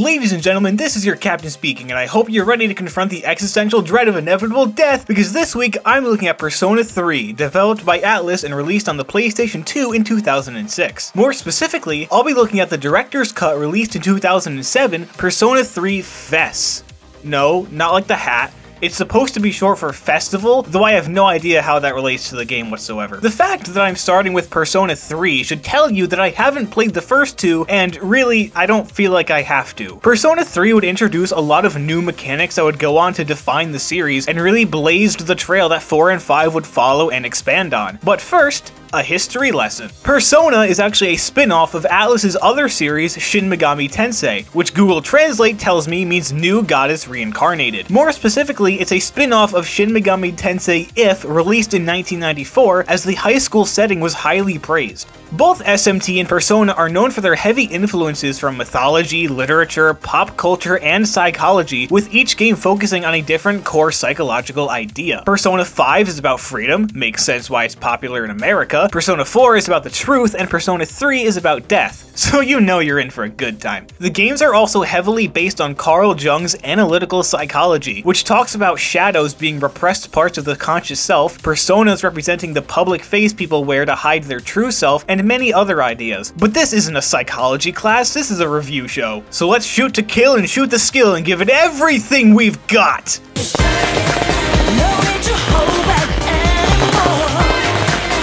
Ladies and gentlemen, this is your captain speaking, and I hope you're ready to confront the existential dread of inevitable death, because this week I'm looking at Persona 3, developed by Atlus and released on the PlayStation 2 in 2006. More specifically, I'll be looking at the director's cut released in 2007, Persona 3 FES. No, not like the hat. It's supposed to be short for festival, though I have no idea how that relates to the game whatsoever. The fact that I'm starting with Persona 3 should tell you that I haven't played the first two, and really, I don't feel like I have to. Persona 3 would introduce a lot of new mechanics that would go on to define the series, and really blazed the trail that 4 and 5 would follow and expand on. But first, a history lesson. Persona is actually a spin-off of Atlus's other series, Shin Megami Tensei, which Google Translate tells me means new goddess reincarnated. More specifically, it's a spin-off of Shin Megami Tensei If, released in 1994, as the high school setting was highly praised. Both SMT and Persona are known for their heavy influences from mythology, literature, pop culture, and psychology, with each game focusing on a different core psychological idea. Persona 5 is about freedom, makes sense why it's popular in America. Persona 4 is about the truth, and Persona 3 is about death, so you know you're in for a good time. The games are also heavily based on Carl Jung's analytical psychology, which talks about shadows being repressed parts of the conscious self, personas representing the public face people wear to hide their true self, and many other ideas. But this isn't a psychology class, this is a review show. So let's shoot to kill and shoot the skill and give it everything we've got!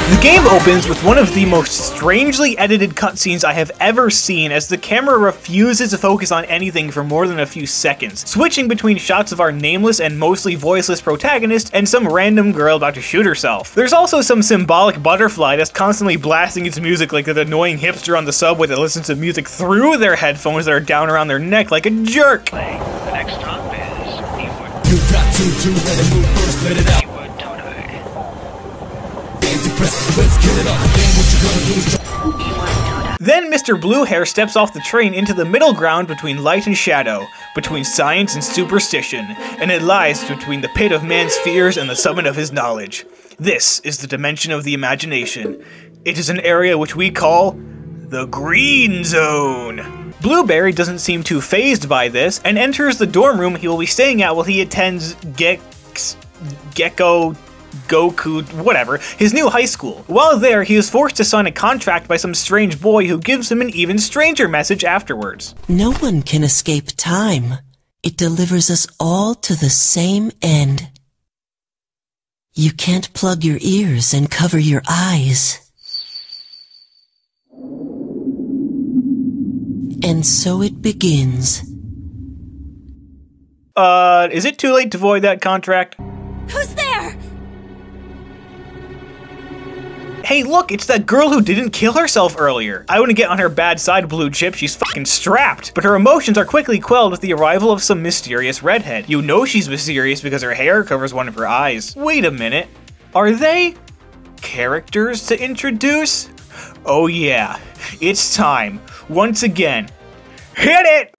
The game opens with one of the most strangely edited cutscenes I have ever seen, as the camera refuses to focus on anything for more than a few seconds, switching between shots of our nameless and mostly voiceless protagonist and some random girl about to shoot herself. There's also some symbolic butterfly that's constantly blasting its music like that annoying hipster on the subway that listens to music through their headphones that are down around their neck like a jerk. The next stop is You got to let it move first, let it out. Then Mr. Bluehair steps off the train into the middle ground between light and shadow, between science and superstition, and it lies between the pit of man's fears and the summit of his knowledge. This is the dimension of the imagination. It is an area which we call the Green Zone. Blueberry doesn't seem too fazed by this, and enters the dorm room he will be staying at while he attends Goku, whatever, his new high school. While there, he is forced to sign a contract by some strange boy who gives him an even stranger message afterwards. No one can escape time. It delivers us all to the same end. You can't plug your ears and cover your eyes. And so it begins. Is it too late to void that contract? Who's there? Hey look, it's that girl who didn't kill herself earlier. I wouldn't get on her bad side, Blue Chip, she's fucking strapped. But her emotions are quickly quelled with the arrival of some mysterious redhead. You know she's mysterious because her hair covers one of her eyes. Wait a minute, are they characters to introduce? Oh yeah, it's time. Once again, hit it!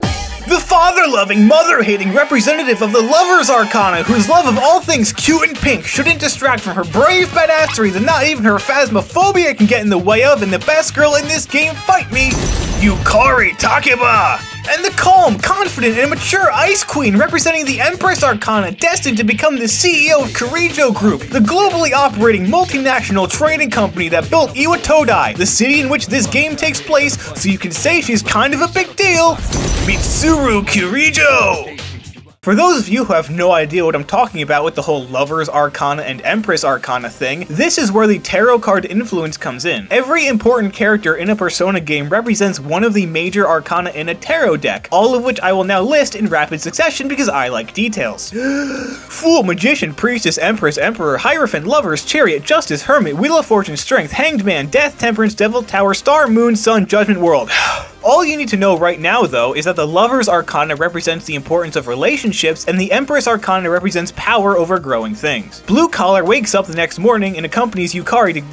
The father-loving, mother-hating representative of the Lover's Arcana, whose love of all things cute and pink shouldn't distract from her brave badassery that not even her phasmophobia can get in the way of, and the best girl in this game, fight me, Yukari Takaba! And the calm, confident, and mature Ice Queen representing the Empress Arcana, destined to become the CEO of Kirijo Group, the globally operating multinational trading company that built Iwatodai, the city in which this game takes place, so you can say she's kind of a big deal. Mitsuru Kirijo! For those of you who have no idea what I'm talking about with the whole Lover's Arcana and Empress Arcana thing, this is where the tarot card influence comes in. Every important character in a Persona game represents one of the major arcana in a tarot deck, all of which I will now list in rapid succession because I like details. Fool, Magician, Priestess, Empress, Emperor, Hierophant, Lovers, Chariot, Justice, Hermit, Wheel of Fortune, Strength, Hanged Man, Death, Temperance, Devil, Tower, Star, Moon, Sun, Judgment, World. All you need to know right now, though, is that the Lover's Arcana represents the importance of relationships, and the Empress Arcana represents power over growing things. Blue Collar wakes up the next morning and accompanies Yukari to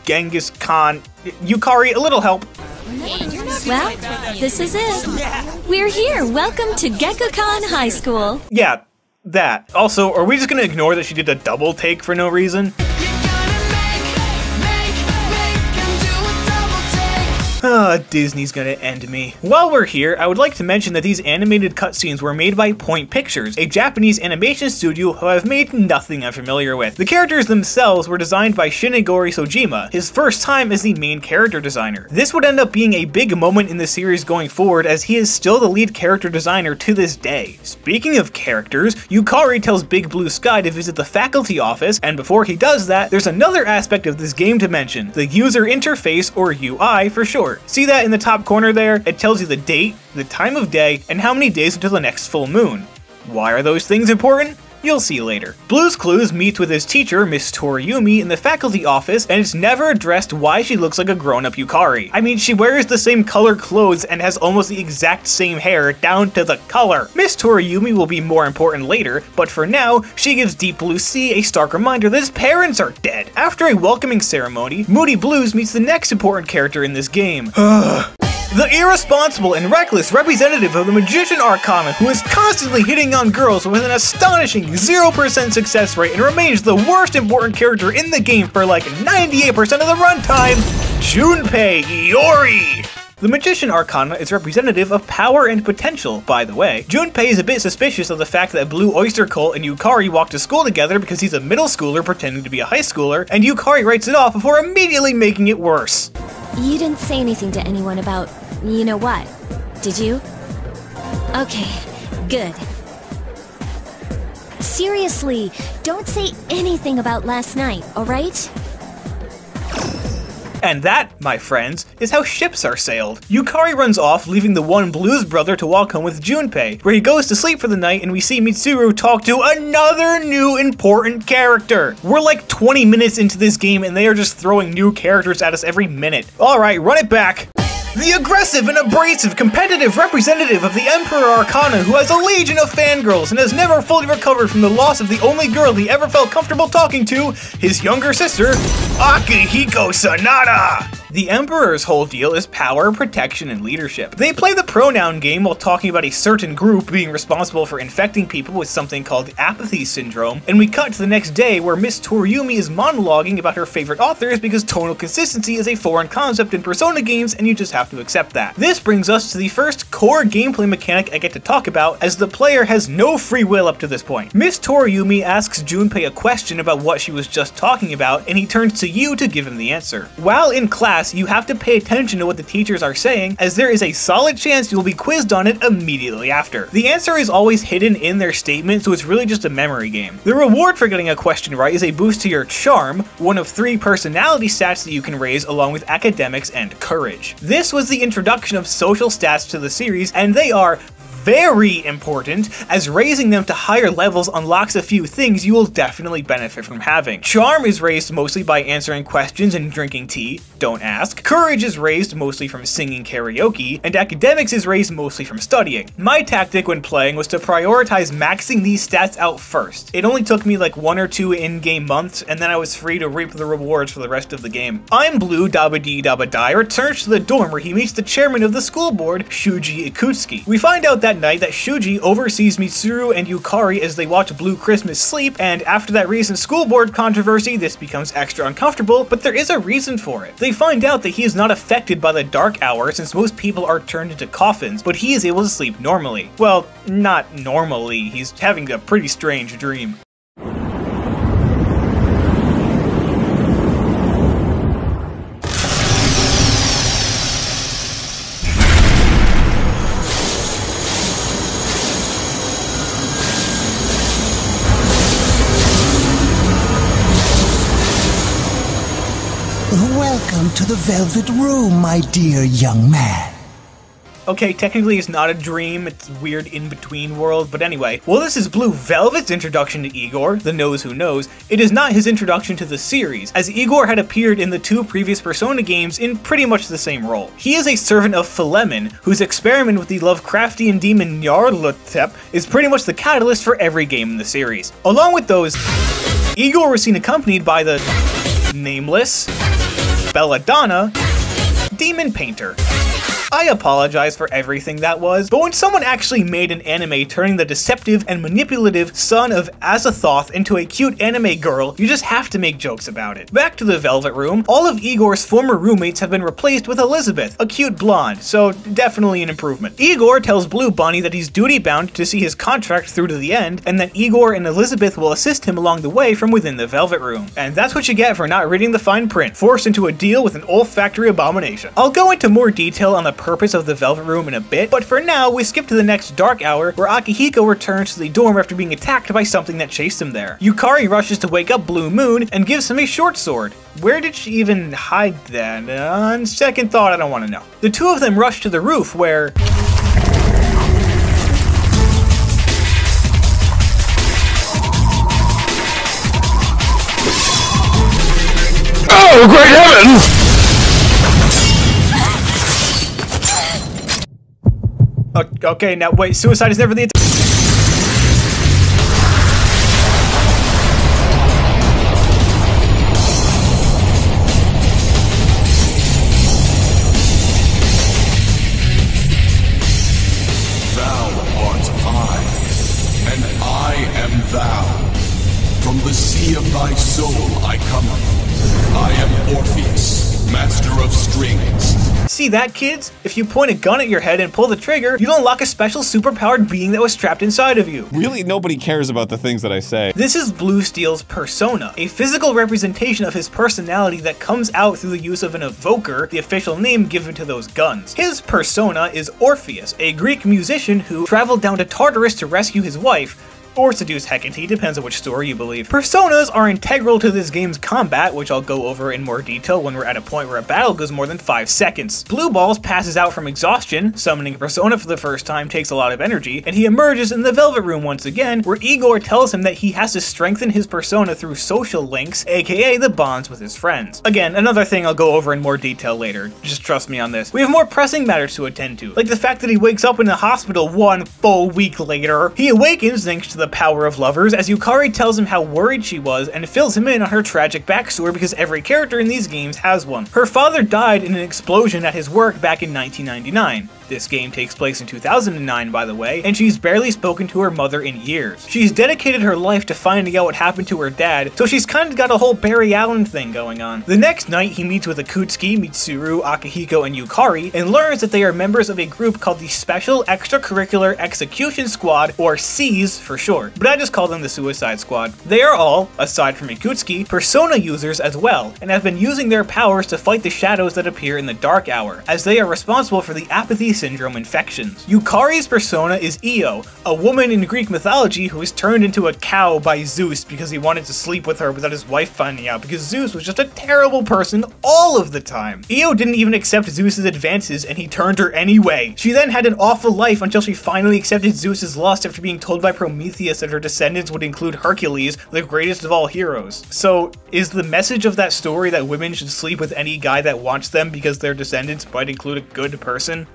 Genghis Khan. Yukari, a little help. Well, this is it. We're here. Welcome to Gekkoukan High School. Yeah, that. Also, are we just gonna ignore that she did a double take for no reason? Disney's gonna end me. While we're here, I would like to mention that these animated cutscenes were made by Point Pictures, a Japanese animation studio who I've made nothing I'm familiar with. The characters themselves were designed by Shin Sojima, his first time as the main character designer. This would end up being a big moment in the series going forward, as he is still the lead character designer to this day. Speaking of characters, Yukari tells Big Blue Sky to visit the faculty office, and before he does that, there's another aspect of this game to mention, the user interface, or UI for short. See that in the top corner there? It tells you the date, the time of day, and how many days until the next full moon. Why are those things important? You'll see later. Blue's Clues meets with his teacher, Miss Toriumi, in the faculty office, and it's never addressed why she looks like a grown-up Yukari. I mean, she wears the same color clothes and has almost the exact same hair, down to the color. Miss Toriumi will be more important later, but for now, she gives Deep Blue Sea a stark reminder that his parents are dead. After a welcoming ceremony, Moody Blues meets the next important character in this game. The irresponsible and reckless representative of the Magician Arcana, who is constantly hitting on girls with an astonishing 0% success rate and remains the worst important character in the game for like 98% of the runtime, Junpei Iori! The Magician Arcana is representative of power and potential, by the way. Junpei is a bit suspicious of the fact that Blue Oyster Cult and Yukari walk to school together because he's a middle schooler pretending to be a high schooler, and Yukari writes it off before immediately making it worse. You didn't say anything to anyone about, you know what, did you? Okay, good. Seriously, don't say anything about last night, alright? And that, my friends, is how ships are sailed. Yukari runs off, leaving the one Blues brother to walk home with Junpei, where he goes to sleep for the night and we see Mitsuru talk to another new important character. We're like 20 minutes into this game and they are just throwing new characters at us every minute. Alright, run it back. The aggressive and abrasive competitive representative of the Emperor Arcana, who has a legion of fangirls and has never fully recovered from the loss of the only girl he ever felt comfortable talking to, his younger sister, Akihiko Sanada! The Emperor's whole deal is power, protection, and leadership. They play the pronoun game while talking about a certain group being responsible for infecting people with something called apathy syndrome, and we cut to the next day where Miss Toriumi is monologuing about her favorite authors because tonal consistency is a foreign concept in Persona games and you just have to accept that. This brings us to the first core gameplay mechanic I get to talk about, as the player has no free will up to this point. Miss Toriumi asks Junpei a question about what she was just talking about, and he turns to you to give him the answer. While in class, you have to pay attention to what the teachers are saying, as there is a solid chance you will be quizzed on it immediately after. The answer is always hidden in their statement, so it's really just a memory game. The reward for getting a question right is a boost to your charm, one of 3 personality stats that you can raise along with academics and courage. This was the introduction of social stats to the series, and they are very important, as raising them to higher levels unlocks a few things you will definitely benefit from having. Charm is raised mostly by answering questions and drinking tea, don't ask. Courage is raised mostly from singing karaoke, and academics is raised mostly from studying. My tactic when playing was to prioritize maxing these stats out first. It only took me like 1 or 2 in-game months, and then I was free to reap the rewards for the rest of the game. I'm Blue Dabba-Dee Dabba-Die returns to the dorm where he meets the chairman of the school board, Shuji Ikutsuki. We find out that night that Shuji oversees Mitsuru and Yukari as they watch Blue Christmas sleep, and after that recent school board controversy, this becomes extra uncomfortable, but there is a reason for it. They find out that he is not affected by the dark hour since most people are turned into coffins, but he is able to sleep normally. Well, not normally, he's having a pretty strange dream. Welcome to the Velvet Room, my dear young man. Okay, technically it's not a dream, it's a weird in-between world, but anyway. While this is Blue Velvet's introduction to Igor, the knows who knows, it is not his introduction to the series, as Igor had appeared in the 2 previous Persona games in pretty much the same role. He is a servant of Philemon, whose experiment with the Lovecraftian demon Nyarlathotep is pretty much the catalyst for every game in the series. Along with those, Igor was seen accompanied by the nameless Belladonna Demon Painter. I apologize for everything that was, but when someone actually made an anime turning the deceptive and manipulative son of Azathoth into a cute anime girl, you just have to make jokes about it. Back to the Velvet Room, all of Igor's former roommates have been replaced with Elizabeth, a cute blonde, so definitely an improvement. Igor tells Blue Bunny that he's duty-bound to see his contract through to the end, and that Igor and Elizabeth will assist him along the way from within the Velvet Room. And that's what you get for not reading the fine print, forced into a deal with an olfactory abomination. I'll go into more detail on the purpose of the Velvet Room in a bit, but for now, we skip to the next dark hour, where Akihiko returns to the dorm after being attacked by something that chased him there. Yukari rushes to wake up Blue Moon and gives him a short sword. Where did she even hide that? On second thought, I don't want to know. The two of them rush to the roof where... Oh, great heavens! Okay, now wait, suicide is never the Thou art I, and I am thou. From the sea of thy soul I come. I am Orpheus, master of strings. See that, kids? If you point a gun at your head and pull the trigger, you'll unlock a special superpowered being that was trapped inside of you. Really, nobody cares about the things that I say. This is Blue Steel's persona, a physical representation of his personality that comes out through the use of an evoker, the official name given to those guns. His persona is Orpheus, a Greek musician who traveled down to Tartarus to rescue his wife, or seduce Hecate, depends on which story you believe. Personas are integral to this game's combat, which I'll go over in more detail when we're at a point where a battle goes more than 5 seconds. Blue Balls passes out from exhaustion, summoning a persona for the first time takes a lot of energy, and he emerges in the Velvet Room once again, where Igor tells him that he has to strengthen his persona through social links, aka the bonds with his friends. Again, another thing I'll go over in more detail later, just trust me on this. We have more pressing matters to attend to, like the fact that he wakes up in the hospital 1 full week later. He awakens thanks to the power of lovers, as Yukari tells him how worried she was and fills him in on her tragic backstory because every character in these games has one. Her father died in an explosion at his work back in 1999. This game takes place in 2009, by the way, and she's barely spoken to her mother in years. She's dedicated her life to finding out what happened to her dad, so she's kind of got a whole Barry Allen thing going on. The next night, he meets with Akutsuki, Mitsuru, Akihiko, and Yukari, and learns that they are members of a group called the Special Extracurricular Execution Squad, or SEAS for short, but I just call them the Suicide Squad. They are all, aside from Akutsuki, persona users as well, and have been using their powers to fight the shadows that appear in the Dark Hour, as they are responsible for the apathy syndrome infections. Yukari's persona is Io, a woman in Greek mythology who was turned into a cow by Zeus because he wanted to sleep with her without his wife finding out, because Zeus was just a terrible person all of the time. Io didn't even accept Zeus's advances and he turned her anyway. She then had an awful life until she finally accepted Zeus's lust after being told by Prometheus that her descendants would include Hercules, the greatest of all heroes. So, is the message of that story that women should sleep with any guy that wants them because their descendants might include a good person?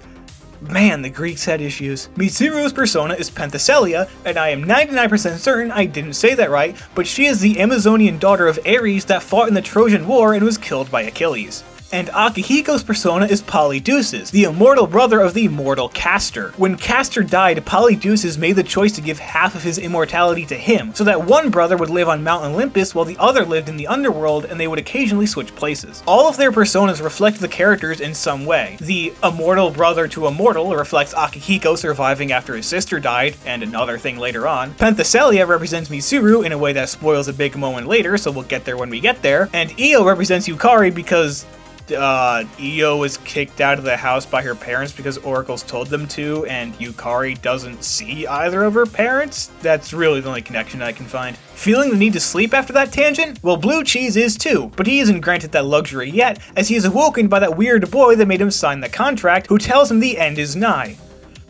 Man, the Greeks had issues. Mitsuru's persona is Penthesilea, and I am 99% certain I didn't say that right, but she is the Amazonian daughter of Ares that fought in the Trojan War and was killed by Achilles. And Akihiko's persona is Polydeuces, the immortal brother of the immortal Castor. When Castor died, Polydeuces made the choice to give half of his immortality to him, so that one brother would live on Mount Olympus while the other lived in the underworld, and they would occasionally switch places. All of their personas reflect the characters in some way. The immortal brother to immortal reflects Akihiko surviving after his sister died, and another thing later on. Penthesilea represents Mitsuru in a way that spoils a big moment later, so we'll get there when we get there. And Io represents Yukari because Io was kicked out of the house by her parents because oracles told them to, and Yukari doesn't see either of her parents? That's really the only connection I can find. Feeling the need to sleep after that tangent? Well, Blue Cheese is too, but he isn't granted that luxury yet, as he is awoken by that weird boy that made him sign the contract, who tells him the end is nigh.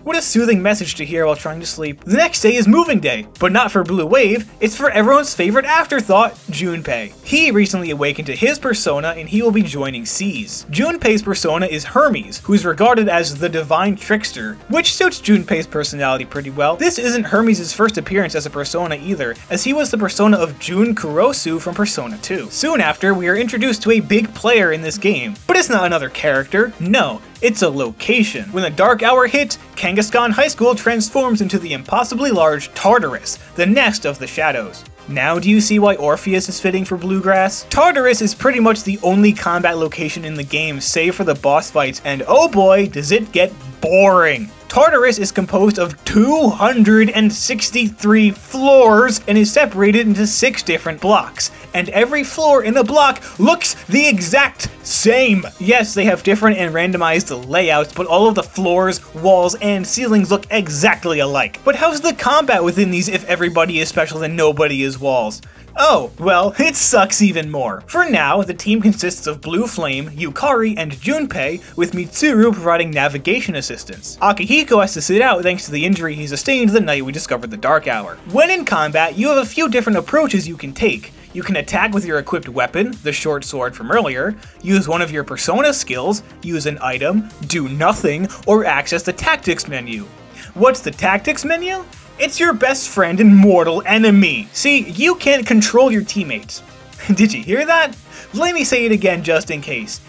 What a soothing message to hear while trying to sleep. The next day is moving day, but not for Blue Wave, it's for everyone's favorite afterthought, Junpei. He recently awakened to his persona and he will be joining SEAS. Junpei's persona is Hermes, who is regarded as the divine trickster, which suits Junpei's personality pretty well. This isn't Hermes' first appearance as a persona either, as he was the persona of Jun Kurosu from Persona 2. Soon after, we are introduced to a big player in this game, but it's not another character, no. it's a location. When the dark hour hits, Kangaskhan High School transforms into the impossibly large Tartarus, the nest of the shadows. Now do you see why Orpheus is fitting for Bluegrass? Tartarus is pretty much the only combat location in the game save for the boss fights, and oh boy does it get boring. Tartarus is composed of 263 floors and is separated into 6 different blocks, and every floor in the block looks the exact same. Yes, they have different and randomized layouts, but all of the floors, walls, and ceilings look exactly alike. But how's the combat within these if everybody is special and nobody is walls? Oh, well, it sucks even more. For now, the team consists of Blue Flame, Yukari, and Junpei, with Mitsuru providing navigation assistance. Akihiko has to sit out thanks to the injury he sustained the night we discovered the Dark Hour. When in combat, you have a few different approaches you can take. You can attack with your equipped weapon, the short sword from earlier, use one of your persona skills, use an item, do nothing, or access the tactics menu. What's the tactics menu? It's your best friend and mortal enemy. See, you can't control your teammates. Did you hear that? Let me say it again just in case.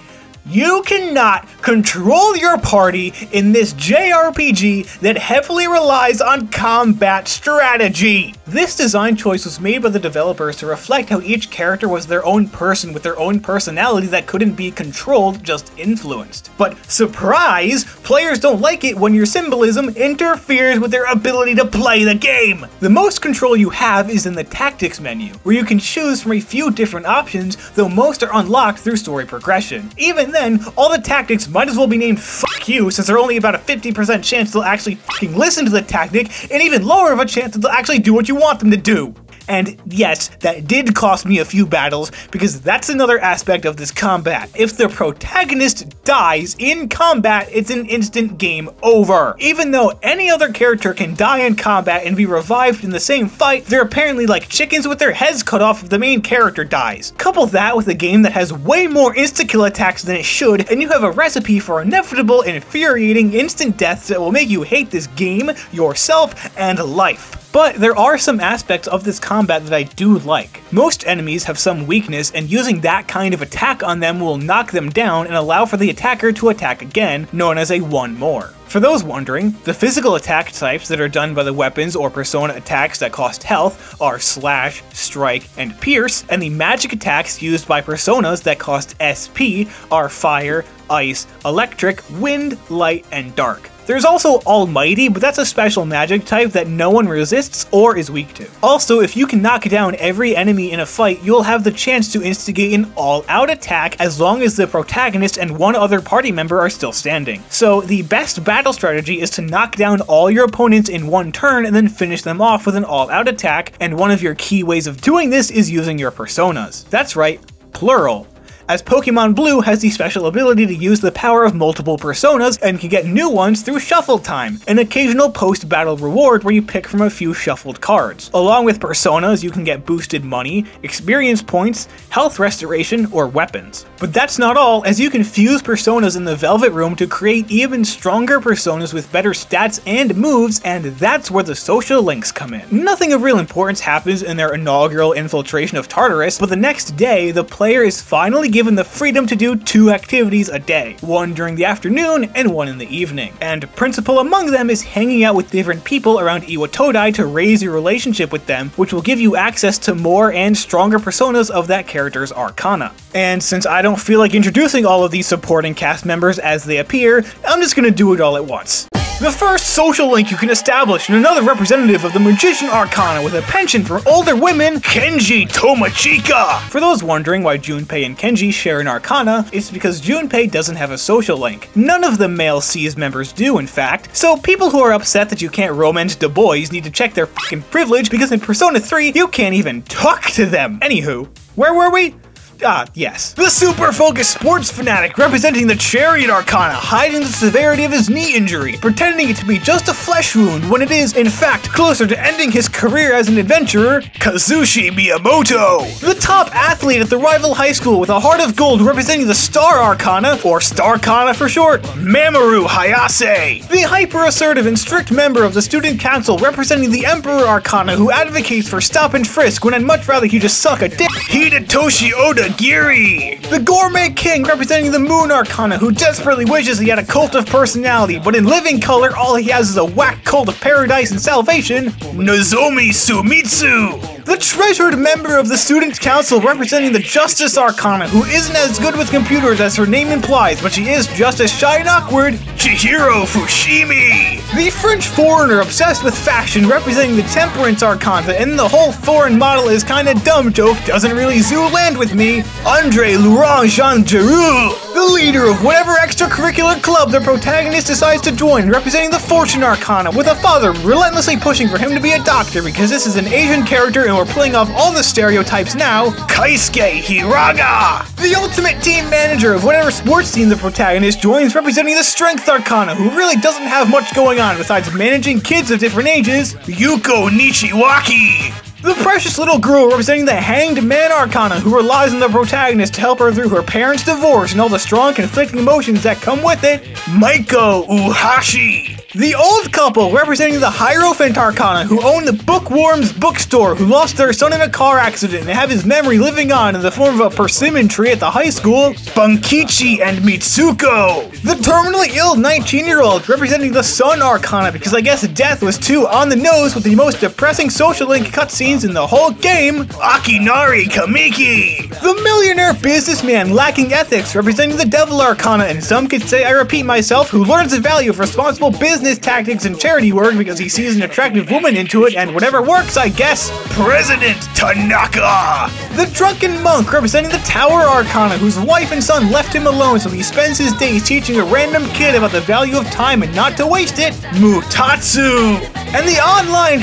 You cannot control your party in this JRPG that heavily relies on combat strategy. This design choice was made by the developers to reflect how each character was their own person with their own personality that couldn't be controlled, just influenced. But surprise, players don't like it when your symbolism interferes with their ability to play the game. The most control you have is in the tactics menu, where you can choose from a few different options, though most are unlocked through story progression. Even then, all the tactics might as well be named fuck you, since they're only about a 50% chance they'll actually fucking listen to the tactic, and even lower of a chance that they'll actually do what you want them to do. And yes, that did cost me a few battles, because that's another aspect of this combat. If the protagonist dies in combat, it's an instant game over. Even though any other character can die in combat and be revived in the same fight, they're apparently like chickens with their heads cut off if the main character dies. Couple that with a game that has way more insta-kill attacks than it should, and you have a recipe for inevitable, infuriating instant deaths that will make you hate this game, yourself, and life. But there are some aspects of this combat that I do like. Most enemies have some weakness, and using that kind of attack on them will knock them down and allow for the attacker to attack again, known as a one more. For those wondering, the physical attack types that are done by the weapons or persona attacks that cost health are Slash, Strike, and Pierce, and the magic attacks used by personas that cost SP are Fire, Ice, Electric, Wind, Light, and Dark. There's also Almighty, but that's a special magic type that no one resists or is weak to. Also, if you can knock down every enemy in a fight, you'll have the chance to instigate an all-out attack as long as the protagonist and one other party member are still standing. So the best battle strategy is to knock down all your opponents in one turn and then finish them off with an all-out attack, and one of your key ways of doing this is using your personas. That's right, plural. As Pokemon Blue has the special ability to use the power of multiple personas and can get new ones through Shuffle Time, an occasional post-battle reward where you pick from a few shuffled cards. Along with personas, you can get boosted money, experience points, health restoration, or weapons. But that's not all, as you can fuse personas in the Velvet Room to create even stronger personas with better stats and moves, and that's where the social links come in. Nothing of real importance happens in their inaugural infiltration of Tartarus, but the next day, the player is finally given the freedom to do 2 activities a day, one during the afternoon and one in the evening. And principal among them is hanging out with different people around Iwatodai to raise your relationship with them, which will give you access to more and stronger personas of that character's arcana. And since I don't feel like introducing all of these supporting cast members as they appear, I'm just gonna do it all at once. The first social link you can establish in another representative of the Magician Arcana with a penchant for older women, Kenji Tomochika! For those wondering why Junpei and Kenji share an Arcana, it's because Junpei doesn't have a social link. None of the male SEAS members do, in fact, so people who are upset that you can't romance the boys need to check their fucking privilege, because in Persona 3, you can't even talk to them! Anywho, where were we? Ah, yes. The super-focused sports fanatic representing the Chariot Arcana, hiding the severity of his knee injury, pretending it to be just a flesh wound when it is, in fact, closer to ending his career as an adventurer, Kazushi Miyamoto. The top athlete at the rival high school with a heart of gold representing the Star Arcana, or Starcana for short, Mamoru Hayase. The hyper-assertive and strict member of the student council representing the Emperor Arcana who advocates for stop and frisk when I'd much rather he just suck a dick, Hidetoshi Oda Nagiri! The Gourmet King representing the Moon Arcana who desperately wishes he had a cult of personality, but in living color all he has is a whack cult of paradise and salvation, Nozomi Sumitsu! The treasured member of the Student Council representing the Justice Arcana who isn't as good with computers as her name implies, but she is just as shy and awkward, Chihiro Fushimi! The French foreigner obsessed with fashion representing the Temperance Arcana and the whole foreign model is kinda dumb joke doesn't really zoo land with me, Andre Laurent Jean Giroux! The leader of whatever extracurricular club the protagonist decides to join, representing the Fortune Arcana, with a father relentlessly pushing for him to be a doctor because this is an Asian character and we're playing off all the stereotypes now, Kaisuke Hiraga! The ultimate team manager of whatever sports team the protagonist joins, representing the Strength Arcana, who really doesn't have much going on besides managing kids of different ages, Yuko Nishiwaki! The precious little girl representing the Hanged Man Arcana who relies on the protagonist to help her through her parents' divorce and all the strong conflicting emotions that come with it, Maiko Uhashi! The old couple representing the Hierophant Arcana who own the Bookworms bookstore who lost their son in a car accident and have his memory living on in the form of a persimmon tree at the high school, Bunkichi and Mitsuko! The terminally ill 19-year-old representing the Sun Arcana because I guess death was too on the nose with the most depressing social link cutscenes in the whole game, Akinari Kamiki! The millionaire businessman lacking ethics representing the Devil Arcana and some could say I repeat myself who learns the value of responsible business tactics and charity work because he sees an attractive woman into it and whatever works I guess, President Tanaka! The drunken monk representing the Tower Arcana whose wife and son left him alone so he spends his days teaching a random kid about the value of time and not to waste it, Mutatsu! And the online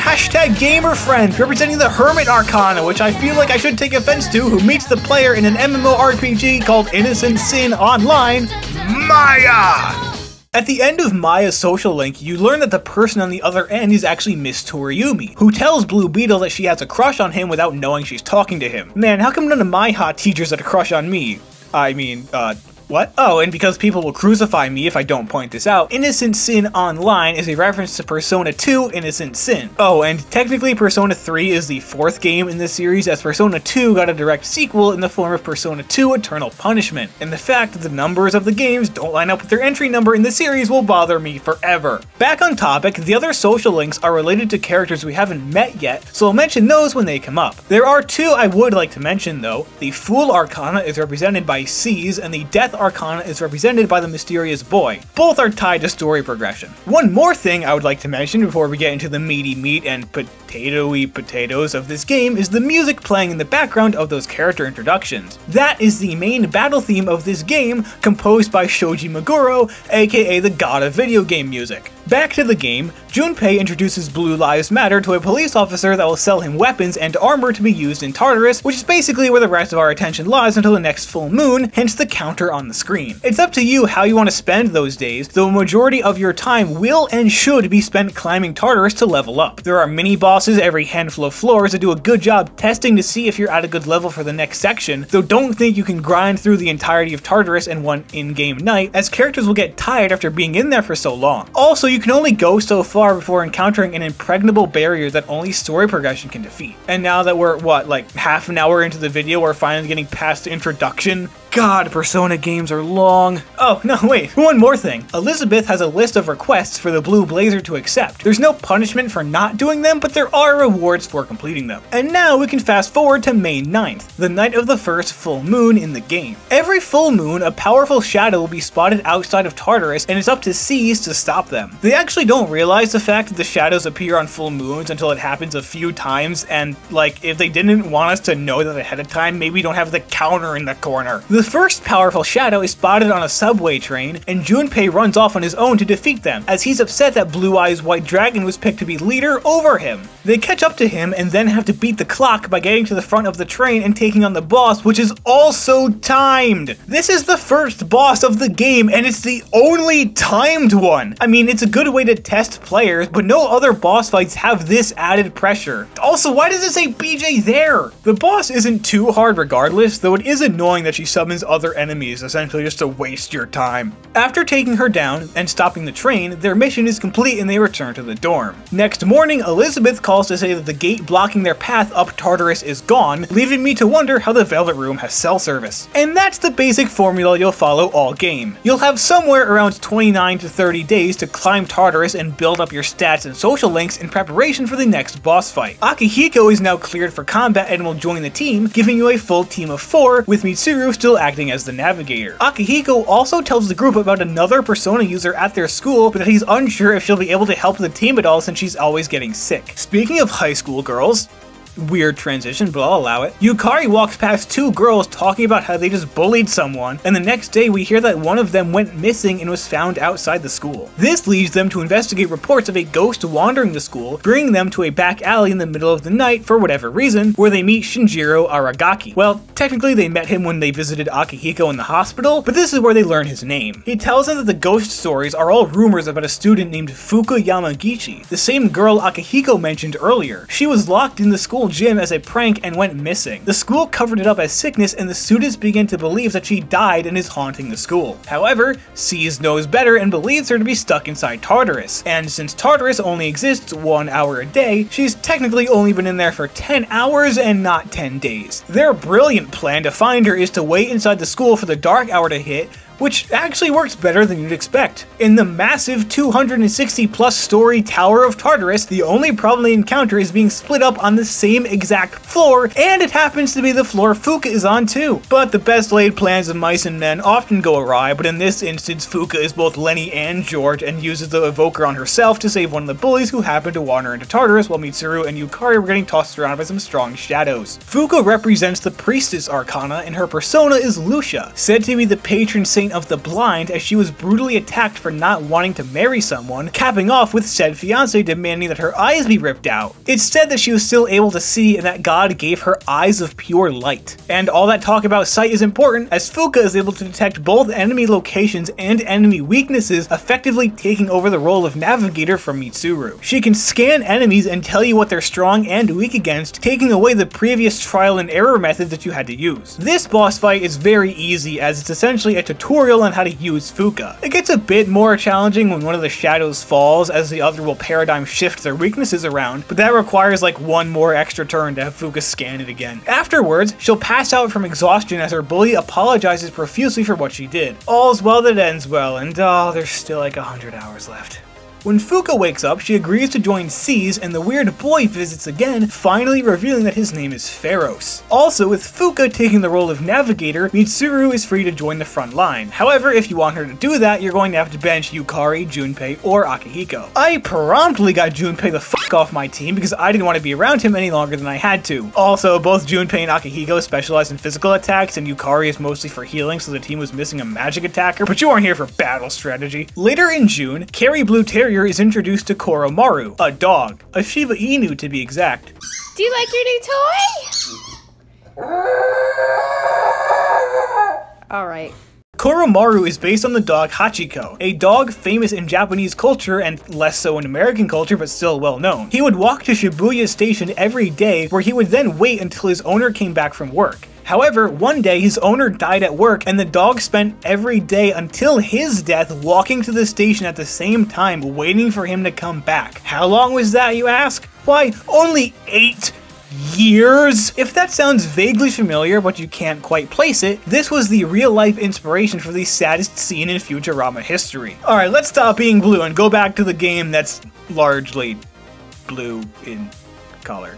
#gamer friend representing the Hermit Arcana, which I feel like I should take offense to, who meets the player in an MMORPG called Innocent Sin Online, Maya! At the end of Maya's social link, you learn that the person on the other end is actually Miss Toriumi, who tells Blue Beetle that she has a crush on him without knowing she's talking to him. Man, how come none of my hot teachers had a crush on me? I mean, what? Oh, and because people will crucify me if I don't point this out, Innocent Sin Online is a reference to Persona 2 Innocent Sin. Oh, and technically Persona 3 is the fourth game in this series, as Persona 2 got a direct sequel in the form of Persona 2 Eternal Punishment. And the fact that the numbers of the games don't line up with their entry number in the series will bother me forever. Back on topic, the other social links are related to characters we haven't met yet, so I'll mention those when they come up. There are two I would like to mention though. The Fool Arcana is represented by C's, and the Death Arcana is represented by the Mysterious Boy. Both are tied to story progression. One more thing I would like to mention before we get into the meaty meat and potatoey potatoes of this game is the music playing in the background of those character introductions. That is the main battle theme of this game, composed by Shoji Meguro, aka the god of video game music. Back to the game, Junpei introduces Blue Lives Matter to a police officer that will sell him weapons and armor to be used in Tartarus, which is basically where the rest of our attention lies until the next full moon, hence the counter on the screen. It's up to you how you want to spend those days, though a majority of your time will and should be spent climbing Tartarus to level up. There are mini bosses every handful of floors that do a good job testing to see if you're at a good level for the next section, though don't think you can grind through the entirety of Tartarus in one in-game night, as characters will get tired after being in there for so long. Also, you can only go so far before encountering an impregnable barrier that only story progression can defeat. And now that we're, what, like half an hour into the video, we're finally getting past the introduction? God, Persona games are long. Oh, no, wait, one more thing. Elizabeth has a list of requests for the Blue Blazer to accept. There's no punishment for not doing them, but there are rewards for completing them. And now we can fast forward to May 9th, the night of the first full moon in the game. Every full moon, a powerful shadow will be spotted outside of Tartarus, and it's up to C's to stop them. They actually don't realize the fact that the shadows appear on full moons until it happens a few times, and like, if they didn't want us to know that ahead of time, maybe don't have the counter in the corner. The first powerful shadow is spotted on a subway train, and Junpei runs off on his own to defeat them, as he's upset that Blue Eyes White Dragon was picked to be leader over him. They catch up to him and then have to beat the clock by getting to the front of the train and taking on the boss, which is also timed. This is the first boss of the game, and it's the only timed one. I mean, it's a good way to test players, but no other boss fights have this added pressure. Also, why does it say BJ there? The boss isn't too hard regardless, though it is annoying that she summoned summons other enemies, essentially just to waste your time. After taking her down and stopping the train, their mission is complete and they return to the dorm. Next morning, Elizabeth calls to say that the gate blocking their path up Tartarus is gone, leaving me to wonder how the Velvet Room has cell service. And that's the basic formula you'll follow all game. You'll have somewhere around 29 to 30 days to climb Tartarus and build up your stats and social links in preparation for the next boss fight. Akihiko is now cleared for combat and will join the team, giving you a full team of 4, with Mitsuru still acting as the navigator. Akihiko also tells the group about another Persona user at their school, but that he's unsure if she'll be able to help the team at all since she's always getting sick. Speaking of high school girls, weird transition, but I'll allow it. Yukari walks past 2 girls talking about how they just bullied someone, and the next day we hear that one of them went missing and was found outside the school. This leads them to investigate reports of a ghost wandering the school, bringing them to a back alley in the middle of the night for whatever reason, where they meet Shinjiro Aragaki. Well, technically they met him when they visited Akihiko in the hospital, but this is where they learn his name. He tells them that the ghost stories are all rumors about a student named Fuka Yamagichi, the same girl Akihiko mentioned earlier. She was locked in the school gym as a prank and went missing. The school covered it up as sickness and the students begin to believe that she died and is haunting the school. However, Seize knows better and believes her to be stuck inside Tartarus, and since Tartarus only exists 1 hour a day, she's technically only been in there for 10 hours and not 10 days. Their brilliant plan to find her is to wait inside the school for the dark hour to hit, which actually works better than you'd expect. In the massive 260 plus story Tower of Tartarus, the only problem they encounter is being split up on the same exact floor, and it happens to be the floor Fuka is on too. But the best laid plans of mice and men often go awry, but in this instance Fuka is both Lenny and George and uses the evoker on herself to save one of the bullies who happened to wander into Tartarus while Mitsuru and Yukari were getting tossed around by some strong shadows. Fuka represents the Priestess Arcana and her persona is Lucia, said to be the patron saint of the blind, as she was brutally attacked for not wanting to marry someone, capping off with said fiance demanding that her eyes be ripped out. It's said that she was still able to see and that God gave her eyes of pure light. And all that talk about sight is important, as Fuka is able to detect both enemy locations and enemy weaknesses, effectively taking over the role of navigator from Mitsuru. She can scan enemies and tell you what they're strong and weak against, taking away the previous trial and error method that you had to use. This boss fight is very easy, as it's essentially a tutorial on how to use Fuka. It gets a bit more challenging when one of the shadows falls, as the other will paradigm shift their weaknesses around, but that requires like one more extra turn to have Fuka scan it again. Afterwards, she'll pass out from exhaustion as her bully apologizes profusely for what she did. All's well that ends well, and there's still like 100 hours left. When Fuka wakes up, she agrees to join Seize, and the weird boy visits again, finally revealing that his name is Pharos. Also, with Fuka taking the role of navigator, Mitsuru is free to join the front line. However, if you want her to do that, you're going to have to bench Yukari, Junpei, or Akihiko. I promptly got Junpei the fuck off my team because I didn't want to be around him any longer than I had to. Also, both Junpei and Akihiko specialize in physical attacks, and Yukari is mostly for healing, so the team was missing a magic attacker, but you aren't here for battle strategy. Later in June, Carrie Blue Terrier is introduced to Koromaru, a dog, a Shiba Inu to be exact. Do you like your new toy? Alright. Koromaru is based on the dog Hachiko, a dog famous in Japanese culture and less so in American culture but still well known. He would walk to Shibuya Station every day, where he would then wait until his owner came back from work. However, one day his owner died at work and the dog spent every day until his death walking to the station at the same time waiting for him to come back. How long was that, you ask? Why, only 8 years? If that sounds vaguely familiar but you can't quite place it, this was the real-life inspiration for the saddest scene in Futurama history. Alright, let's stop being blue and go back to the game that's largely blue in color.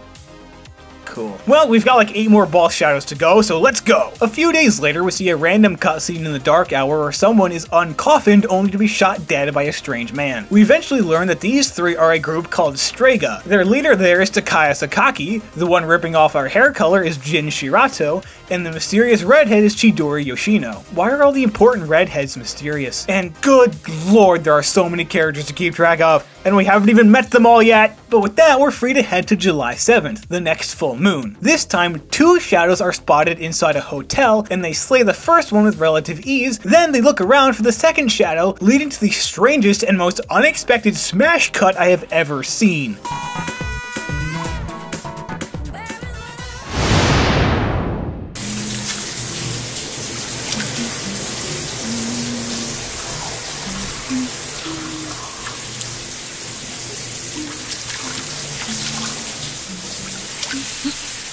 Cool. Well, we've got like 8 more boss shadows to go, so let's go! A few days later, we see a random cutscene in the dark hour where someone is uncoffined only to be shot dead by a strange man. We eventually learn that these 3 are a group called Strega. Their leader there is Takaya Sakaki, the one ripping off our hair color is Jin Shirato, and the mysterious redhead is Chidori Yoshino. Why are all the important redheads mysterious? And good lord, there are so many characters to keep track of, and we haven't even met them all yet! But with that, we're free to head to July 7th, the next full moon. This time, 2 shadows are spotted inside a hotel, and they slay the first one with relative ease, then they look around for the second shadow, leading to the strangest and most unexpected smash cut I have ever seen.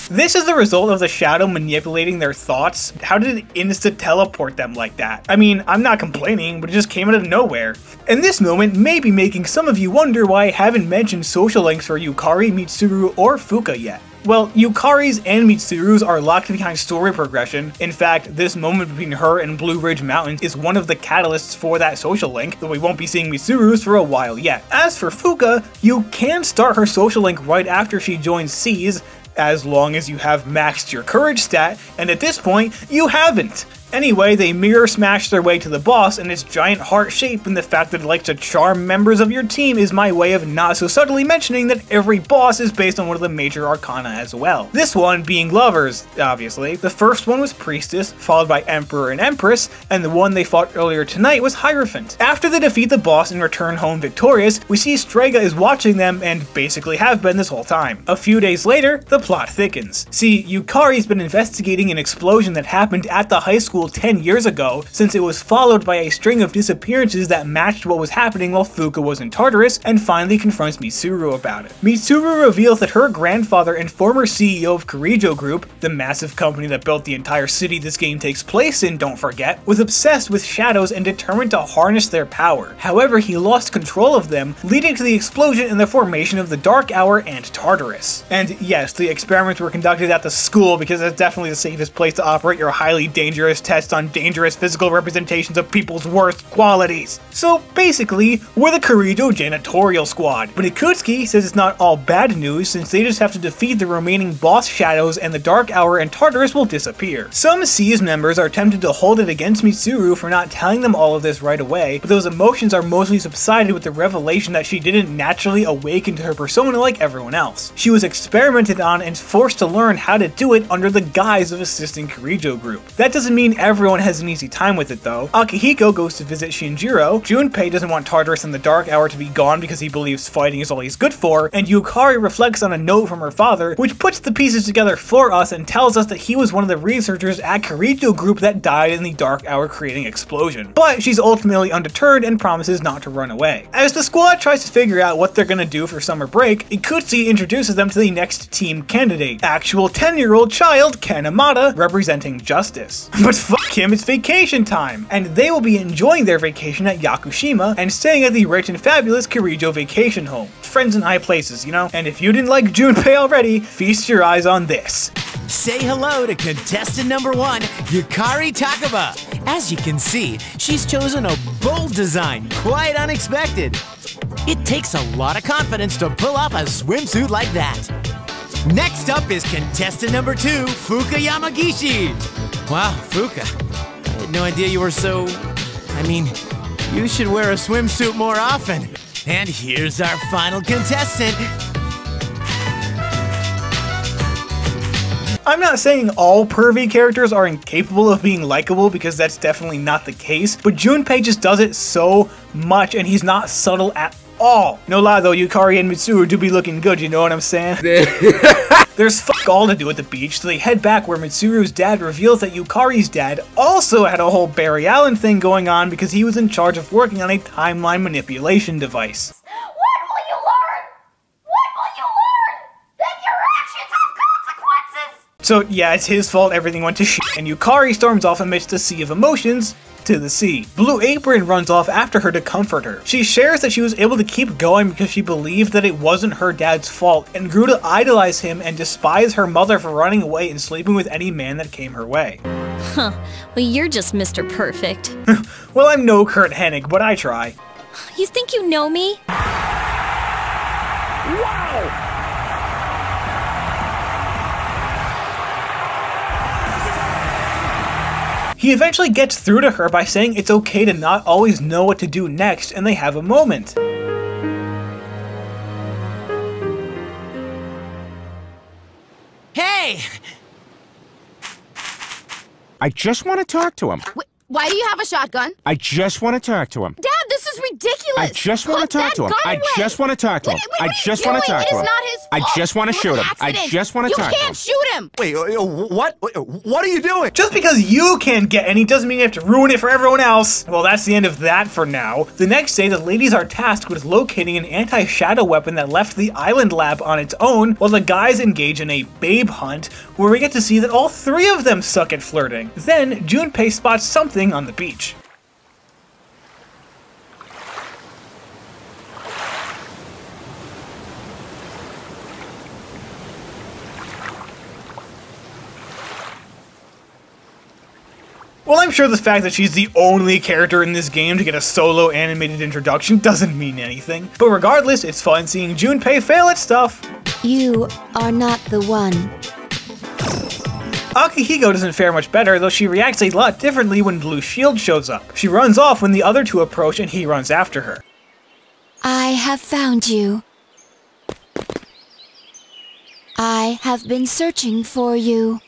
This is the result of the shadow manipulating their thoughts. How did it insta-teleport them like that? I mean, I'm not complaining, but it just came out of nowhere. And this moment may be making some of you wonder why I haven't mentioned social links for Yukari, Mitsuru, or Fuka yet. Well, Yukari's and Mitsuru's are locked behind story progression. In fact, this moment between her and Blue Ridge Mountains is one of the catalysts for that social link, though we won't be seeing Mitsuru's for a while yet. As for Fuka, you can start her social link right after she joins C's, as long as you have maxed your courage stat, and at this point, you haven't. Anyway, they mirror smash their way to the boss and its giant heart shape, and the fact that it likes to charm members of your team is my way of not so subtly mentioning that every boss is based on one of the major arcana as well. This one being lovers, obviously. The first one was Priestess, followed by Emperor and Empress, and the one they fought earlier tonight was Hierophant. After they defeat the boss and return home victorious, we see Strega is watching them and basically have been this whole time. A few days later, the plot thickens. See, Yukari's been investigating an explosion that happened at the high school 10 years ago, since it was followed by a string of disappearances that matched what was happening while Fuka was in Tartarus, and finally confronts Mitsuru about it. Mitsuru reveals that her grandfather and former CEO of Kirijo Group, the massive company that built the entire city this game takes place in, don't forget, was obsessed with shadows and determined to harness their power. However, he lost control of them, leading to the explosion and the formation of the Dark Hour and Tartarus. And yes, the experiments were conducted at the school because that's definitely the safest place to operate your highly dangerous tests on dangerous physical representations of people's worst qualities. So basically, we're the Kirijo janitorial squad. But Ikutsuki says it's not all bad news, since they just have to defeat the remaining boss shadows and the Dark Hour and Tartarus will disappear. Some C's members are tempted to hold it against Mitsuru for not telling them all of this right away, but those emotions are mostly subsided with the revelation that she didn't naturally awaken to her persona like everyone else. She was experimented on and forced to learn how to do it under the guise of assisting Kirijo Group. That doesn't mean everyone has an easy time with it though. Akihiko goes to visit Shinjiro, Junpei doesn't want Tartarus and the Dark Hour to be gone because he believes fighting is all he's good for, and Yukari reflects on a note from her father, which puts the pieces together for us and tells us that he was one of the researchers at Kirijo Group that died in the Dark Hour creating explosion. But she's ultimately undeterred and promises not to run away. As the squad tries to figure out what they're gonna do for summer break, Ikutsuki introduces them to the next team candidate, actual 10-year-old child Kanemata, representing justice. But fuck him, it's vacation time, and they will be enjoying their vacation at Yakushima and staying at the rich and fabulous Kirijo vacation home. Friends in high places, you know? And if you didn't like Junpei already, feast your eyes on this. Say hello to contestant number 1, Yukari Takaba. As you can see, she's chosen a bold design, quite unexpected. It takes a lot of confidence to pull off a swimsuit like that. Next up is contestant number 2, Fuka Yamagishi. Wow, Fuka, I had no idea you were so... I mean, you should wear a swimsuit more often. And here's our final contestant. I'm not saying all pervy characters are incapable of being likable, because that's definitely not the case, but Junpei just does it so much and he's not subtle at all. No lie though, Yukari and Mitsuru do be looking good, you know what I'm saying? There's fuck all to do at the beach, so they head back where Mitsuru's dad reveals that Yukari's dad also had a whole Barry Allen thing going on because he was in charge of working on a timeline manipulation device. What will you learn? What will you learn? That your actions have consequences! So yeah, it's his fault everything went to shit, and Yukari storms off amidst a sea of emotions to the sea. Blue Apron runs off after her to comfort her. She shares that she was able to keep going because she believed that it wasn't her dad's fault, and grew to idolize him and despise her mother for running away and sleeping with any man that came her way. Huh. Well, you're just Mr. Perfect. Well, I'm no Kurt Hennig, but I try. You think you know me? Wow! He eventually gets through to her by saying it's okay to not always know what to do next, and they have a moment. Hey! I just want to talk to him. Why do you have a shotgun? I just want to talk to him. Dad, this is ridiculous! I just want to talk to him. I just want to talk to him. I just want to talk to him. It is not his fault. I just want to shoot him. I just want to talk to him. You can't shoot him! Wait, what are you doing? Just because you can't get any doesn't mean you have to ruin it for everyone else. Well, that's the end of that for now. The next day, the ladies are tasked with locating an anti-shadow weapon that left the island lab on its own, while the guys engage in a babe hunt, where we get to see that all three of them suck at flirting. Then, Junpei spots something on the beach. Well, I'm sure the fact that she's the only character in this game to get a solo animated introduction doesn't mean anything. But regardless, it's fun seeing Junpei fail at stuff. You are not the one. Akihiko doesn't fare much better, though she reacts a lot differently when Blue Shield shows up. She runs off when the other two approach and he runs after her. I have found you. I have been searching for you.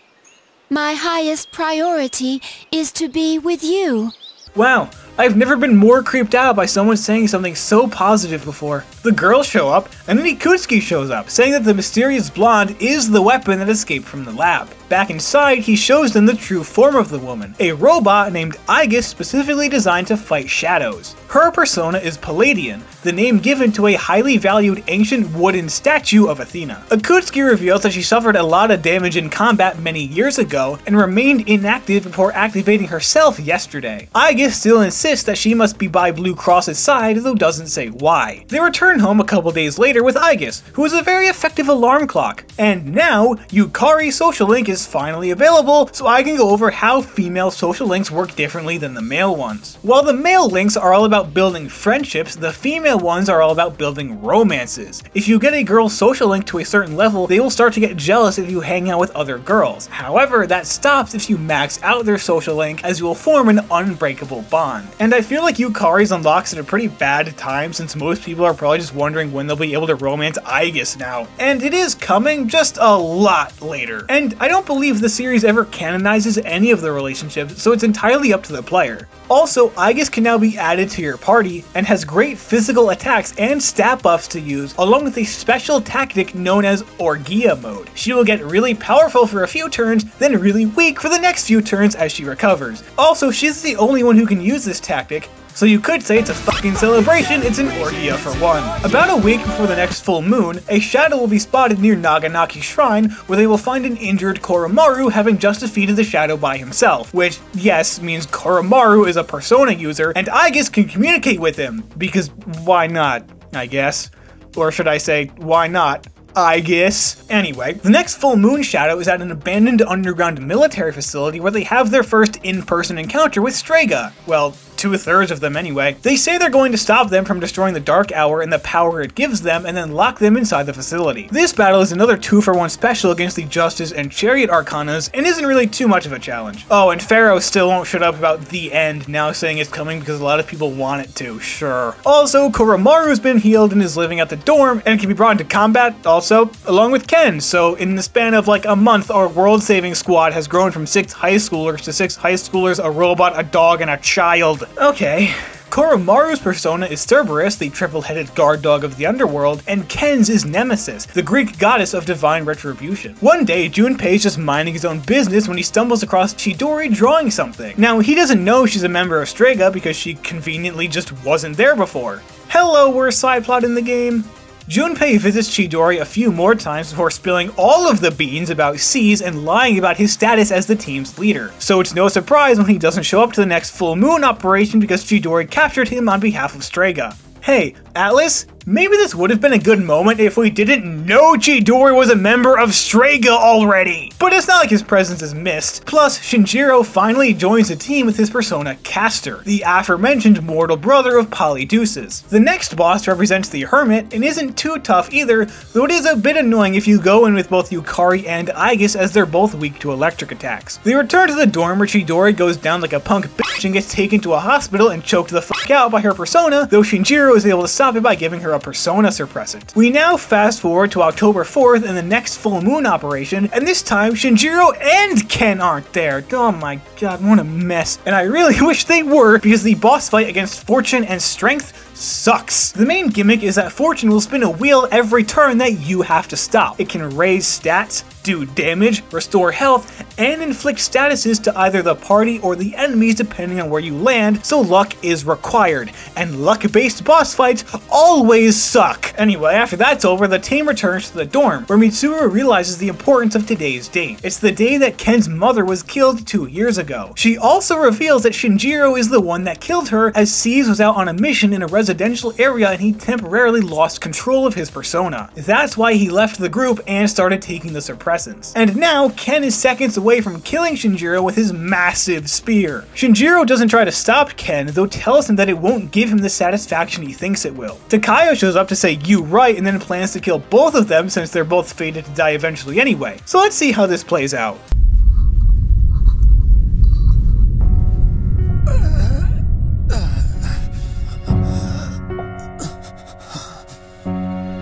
My highest priority is to be with you. Wow, I've never been more creeped out by someone saying something so positive before. The girls show up, and then Ikutsuki shows up, saying that the mysterious blonde is the weapon that escaped from the lab. Back inside, he shows them the true form of the woman, a robot named Aegis specifically designed to fight shadows. Her persona is Palladian, the name given to a highly valued ancient wooden statue of Athena. Ikutsuki reveals that she suffered a lot of damage in combat many years ago and remained inactive before activating herself yesterday. Aegis still insists that she must be by Blue Cross's side, though doesn't say why. They return home a couple days later with Aegis, who is a very effective alarm clock. And now, Yukari Social Link is finally available, so I can go over how female social links work differently than the male ones. While the male links are all about building friendships, the female ones are all about building romances. If you get a girl's social link to a certain level, they will start to get jealous if you hang out with other girls. However, that stops if you max out their social link, as you will form an unbreakable bond. And I feel like Yukari's unlocks at a pretty bad time, since most people are probably just wondering when they'll be able to romance Aegis now. And it is coming, just a lot later. And I don't believe the series ever canonizes any of the relationships, so it's entirely up to the player. Also, Aegis can now be added to your party, and has great physical attacks and stat buffs to use, along with a special tactic known as Orgia mode. She will get really powerful for a few turns, then really weak for the next few turns as she recovers. Also, she's the only one who can use this tactic, so you could say it's a fucking celebration, it's an orgia for one. About a week before the next full moon, a shadow will be spotted near Naganaki Shrine, where they will find an injured Koromaru having just defeated the shadow by himself, which, yes, means Koromaru is a persona user, and Aegis can communicate with him, because why not, I guess? Or should I say, why not? I guess. Anyway, the next full moon shadow is at an abandoned underground military facility where they have their first in-person encounter with Strega. Well, 2/3 of them anyway. They say they're going to stop them from destroying the Dark Hour and the power it gives them, and then lock them inside the facility. This battle is another 2-for-1 special against the Justice and Chariot Arcanas, and isn't really too much of a challenge. Oh, and Pharaoh still won't shut up about the end, now saying it's coming because a lot of people want it to, sure. Also, Koromaru's been healed and is living at the dorm, and can be brought into combat also, along with Ken, so in the span of like a month, our world-saving squad has grown from 6 high schoolers to 6 high schoolers, a robot, a dog, and a child. Okay. Koromaru's persona is Cerberus, the triple-headed guard dog of the underworld, and Ken's is Nemesis, the Greek goddess of divine retribution. One day, Junpei's just minding his own business when he stumbles across Chidori drawing something. Now, he doesn't know she's a member of Strega because she conveniently just wasn't there before. Hello, worst side plot in the game. Junpei visits Chidori a few more times before spilling all of the beans about C's and lying about his status as the team's leader. So it's no surprise when he doesn't show up to the next full moon operation because Chidori captured him on behalf of Strega. Hey, Atlus? Maybe this would have been a good moment if we didn't know Chidori was a member of Strega already! But it's not like his presence is missed. Plus, Shinjiro finally joins the team with his persona Castor, the aforementioned mortal brother of Polydeuces. The next boss represents the Hermit, and isn't too tough either, though it is a bit annoying if you go in with both Yukari and Aegis, as they're both weak to electric attacks. They return to the dorm where Chidori goes down like a punk bitch and gets taken to a hospital and choked the fuck out by her persona, though Shinjiro is able to stop it by giving her her a Persona suppressant. We now fast forward to October 4th and the next full moon operation, and this time Shinjiro and Ken aren't there. Oh my god, what a mess. And I really wish they were, because the boss fight against Fortune and Strength sucks. The main gimmick is that Fortune will spin a wheel every turn that you have to stop. It can raise stats, do damage, restore health, and inflict statuses to either the party or the enemies depending on where you land, so luck is required. And luck-based boss fights always suck. Anyway, after that's over, the team returns to the dorm, where Mitsuru realizes the importance of today's date. It's the day that Ken's mother was killed 2 years ago. She also reveals that Shinjiro is the one that killed her, as Seize was out on a mission in a residential area and he temporarily lost control of his persona. That's why he left the group and started taking the suppressants. And now Ken is seconds away from killing Shinjiro with his massive spear. Shinjiro doesn't try to stop Ken, though tells him that it won't give him the satisfaction he thinks it will. Takaya shows up to say "you right" and then plans to kill both of them since they're both fated to die eventually anyway. So let's see how this plays out.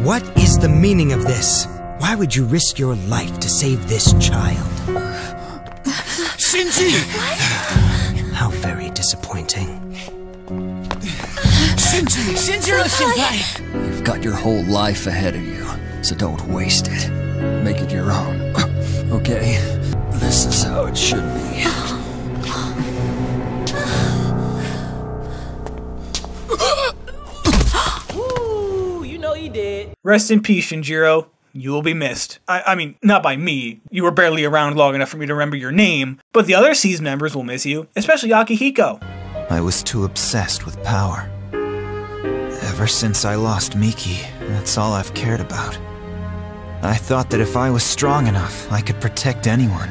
What is the meaning of this? Why would you risk your life to save this child? Shinji! How very disappointing. Shinji! Shinjiro-senpai! You've got your whole life ahead of you, so don't waste it. Make it your own. Okay? This is how it should be. Ooh, you know you did. Rest in peace, Shinjiro. You will be missed. I mean, not by me. You were barely around long enough for me to remember your name, but the other Seize members will miss you, especially Akihiko. I was too obsessed with power. Ever since I lost Miki, that's all I've cared about. I thought that if I was strong enough, I could protect anyone.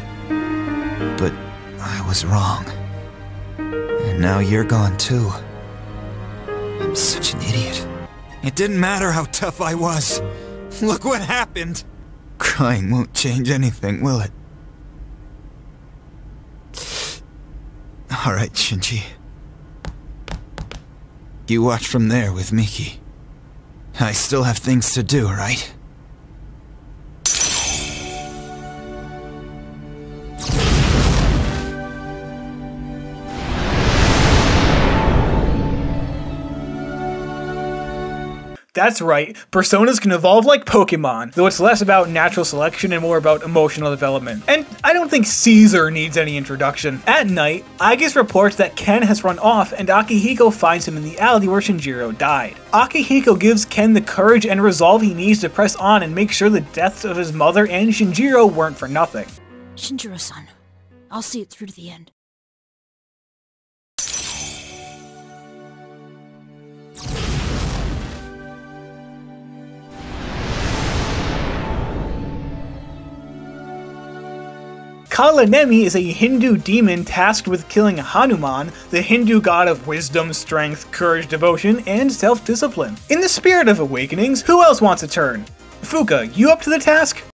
But I was wrong. And now you're gone too. I'm such an idiot. It didn't matter how tough I was. Look what happened! Crying won't change anything, will it? Alright, Shinji. You watch from there with Miki. I still have things to do, right? That's right, personas can evolve like Pokemon, though it's less about natural selection and more about emotional development. And I don't think Caesar needs any introduction. At night, Aigis reports that Ken has run off and Akihiko finds him in the alley where Shinjiro died. Akihiko gives Ken the courage and resolve he needs to press on and make sure the deaths of his mother and Shinjiro weren't for nothing. Shinjiro-san, I'll see it through to the end. Kalanemi is a Hindu demon tasked with killing Hanuman, the Hindu god of wisdom, strength, courage, devotion, and self-discipline. In the spirit of awakenings, who else wants a turn? Fuka, you up to the task?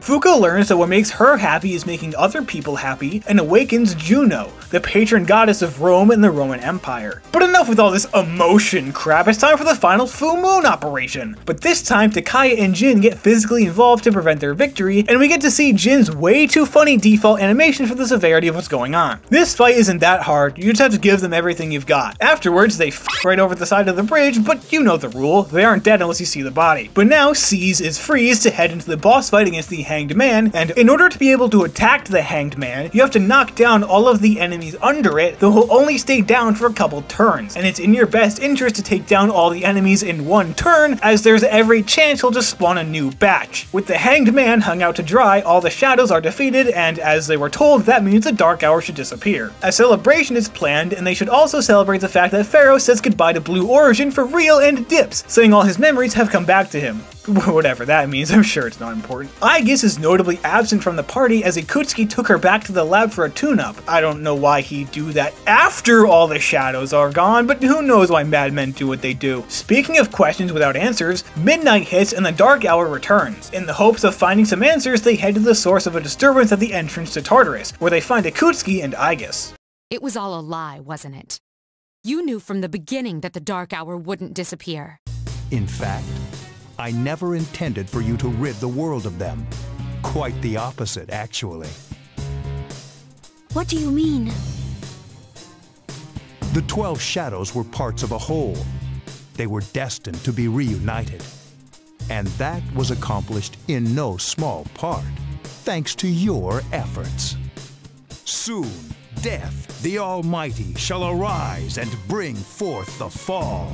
Fuka learns that what makes her happy is making other people happy, and awakens Juno, the patron goddess of Rome and the Roman Empire. But enough with all this emotion crap, it's time for the final full moon operation. But this time, Takaya and Jin get physically involved to prevent their victory, and we get to see Jin's way too funny default animation for the severity of what's going on. This fight isn't that hard, you just have to give them everything you've got. Afterwards, they f right over the side of the bridge, but you know the rule, they aren't dead unless you see the body. But now, Seize is freeze to head into the boss fight against the Hanged Man, and in order to be able to attack the Hanged Man, you have to knock down all of the enemies under it, though he'll only stay down for a couple turns, and it's in your best interest to take down all the enemies in one turn, as there's every chance he'll just spawn a new batch. With the Hanged Man hung out to dry, all the shadows are defeated, and as they were told, that means the Dark Hour should disappear. A celebration is planned, and they should also celebrate the fact that Pharaoh says goodbye to Blue Origin for real and dips, saying all his memories have come back to him. Whatever that means, I'm sure it's not important. Aigis is notably absent from the party as Ikutsuki took her back to the lab for a tune-up. I don't know why he'd do that after all the shadows are gone, but who knows why madmen do what they do. Speaking of questions without answers, midnight hits and the dark hour returns. In the hopes of finding some answers, they head to the source of a disturbance at the entrance to Tartarus, where they find Ikutsuki and Aigis. It was all a lie, wasn't it? You knew from the beginning that the dark hour wouldn't disappear. In fact, I never intended for you to rid the world of them. Quite the opposite, actually. What do you mean? The 12 shadows were parts of a whole. They were destined to be reunited. And that was accomplished in no small part, thanks to your efforts. Soon, Death, the Almighty, shall arise and bring forth the fall.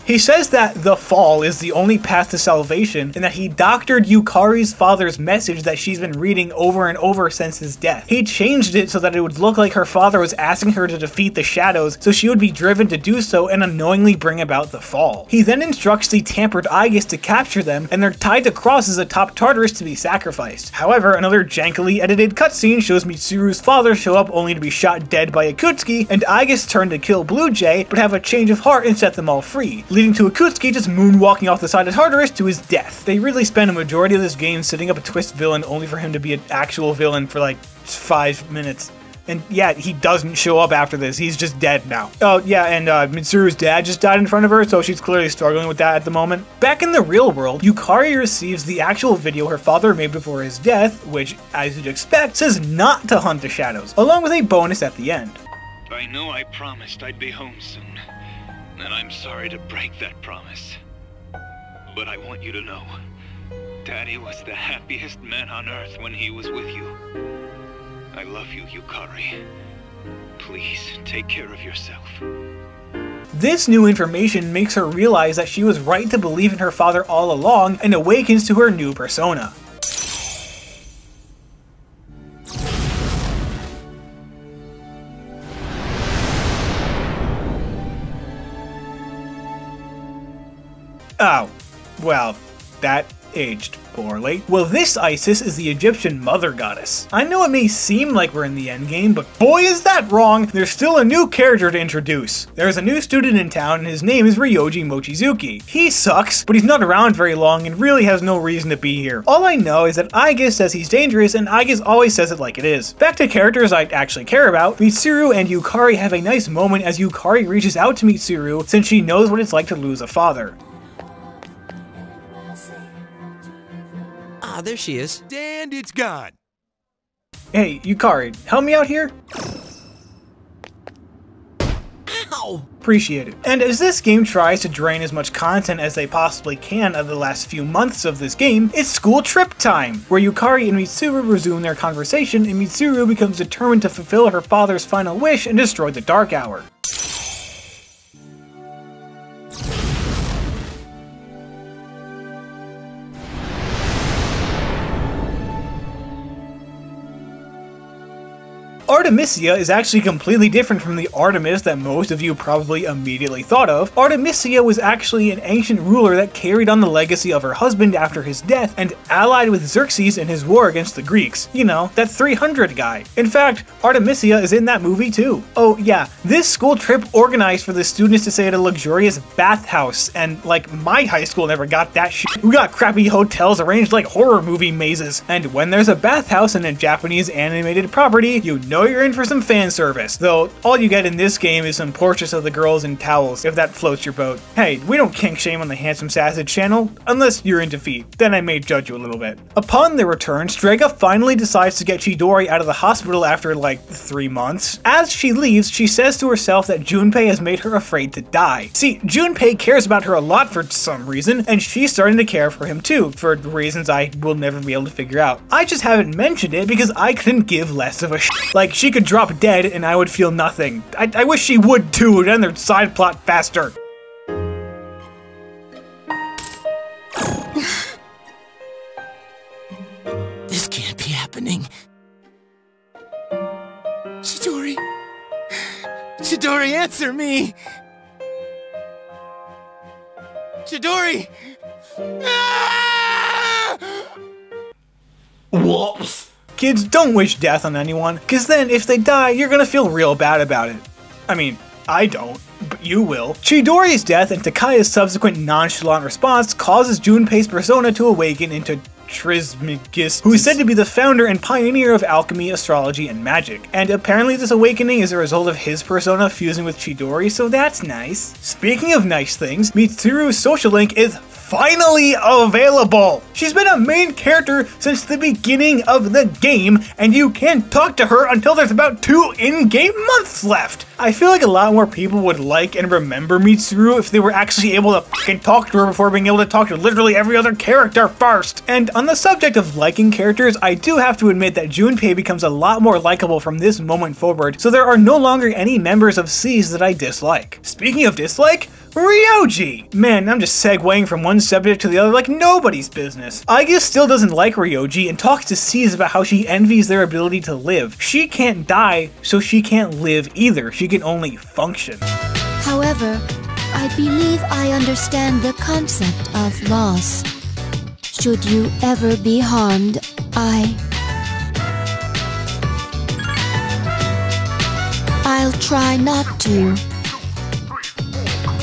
He says that the fall is the only path to salvation, and that he doctored Yukari's father's message that she's been reading over and over since his death. He changed it so that it would look like her father was asking her to defeat the shadows, so she would be driven to do so and unknowingly bring about the fall. He then instructs the tampered Aigis to capture them, and they're tied to crosses atop Tartarus to be sacrificed. However, another jankily edited cutscene shows Mitsuru's father show up only to be shot dead by Ikutsuki, and Aigis turn to kill Blue Jay, but have a change of heart and set them all free, leading to Ikutsuki just moonwalking off the side of Tartarus to his death. They really spend a majority of this game setting up a twist villain only for him to be an actual villain for like 5 minutes. And yeah, he doesn't show up after this, he's just dead now. Oh yeah, and Mitsuru's dad just died in front of her, so she's clearly struggling with that at the moment. Back in the real world, Yukari receives the actual video her father made before his death, which, as you'd expect, says not to hunt the shadows, along with a bonus at the end. I know I promised I'd be home soon. And I'm sorry to break that promise. But I want you to know, Daddy was the happiest man on Earth when he was with you. I love you, Yukari. Please, take care of yourself. This new information makes her realize that she was right to believe in her father all along and awakens to her new persona. Oh, well, that aged poorly. Well, this Isis is the Egyptian mother goddess. I know it may seem like we're in the endgame, but boy is that wrong! There's still a new character to introduce. There's a new student in town and his name is Ryoji Mochizuki. He sucks, but he's not around very long and really has no reason to be here. All I know is that Aigis says he's dangerous and Aigis always says it like it is. Back to characters I actually care about, Mitsuru and Yukari have a nice moment as Yukari reaches out to Mitsuru since she knows what it's like to lose a father. Ah, there she is. And it's gone. Hey, Yukari, help me out here? Ow! Appreciate it. And as this game tries to drain as much content as they possibly can of the last few months of this game, it's school trip time, where Yukari and Mitsuru resume their conversation and Mitsuru becomes determined to fulfill her father's final wish and destroy the Dark Hour. Artemisia is actually completely different from the Artemis that most of you probably immediately thought of. Artemisia was actually an ancient ruler that carried on the legacy of her husband after his death and allied with Xerxes in his war against the Greeks. You know, that 300 guy. In fact, Artemisia is in that movie too. Oh yeah, this school trip organized for the students to stay at a luxurious bathhouse, and like my high school never got that shit. We got crappy hotels arranged like horror movie mazes. And when there's a bathhouse in a Japanese animated property, you know you're in for some fan service, though all you get in this game is some portraits of the girls in towels, if that floats your boat. Hey, we don't kink shame on the HandsomeSassage channel, unless you're in defeat, then I may judge you a little bit. Upon their return, Strega finally decides to get Chidori out of the hospital after like 3 months. As she leaves, she says to herself that Junpei has made her afraid to die. See, Junpei cares about her a lot for some reason, and she's starting to care for him too, for reasons I will never be able to figure out. I just haven't mentioned it because I couldn't give less of a shit. Like, she could drop dead and I would feel nothing. I wish she would too, and their side plot faster. This can't be happening. Chidori! Chidori, answer me! Chidori! Ah! Whoops. Kids, don't wish death on anyone, because then if they die, you're gonna feel real bad about it. I mean, I don't, but you will. Chidori's death and Takaya's subsequent nonchalant response causes Junpei's persona to awaken into Trismegistus, who is said to be the founder and pioneer of alchemy, astrology, and magic. And apparently this awakening is a result of his persona fusing with Chidori, so that's nice. Speaking of nice things, Mitsuru's social link is finally available! She's been a main character since the beginning of the game, and you can't talk to her until there's about 2 in-game months left! I feel like a lot more people would like and remember Mitsuru if they were actually able to fucking talk to her before being able to talk to literally every other character first! And on the subject of liking characters, I do have to admit that Junpei becomes a lot more likable from this moment forward, so there are no longer any members of SEAS that I dislike. Speaking of dislike, Ryoji! Man, I'm just segueing from one subject to the other like nobody's business. Aigis still doesn't like Ryoji and talks to SEAS about how she envies their ability to live. She can't die, so she can't live either. She can only function. However, I believe I understand the concept of loss. Should you ever be harmed, I'll try not to.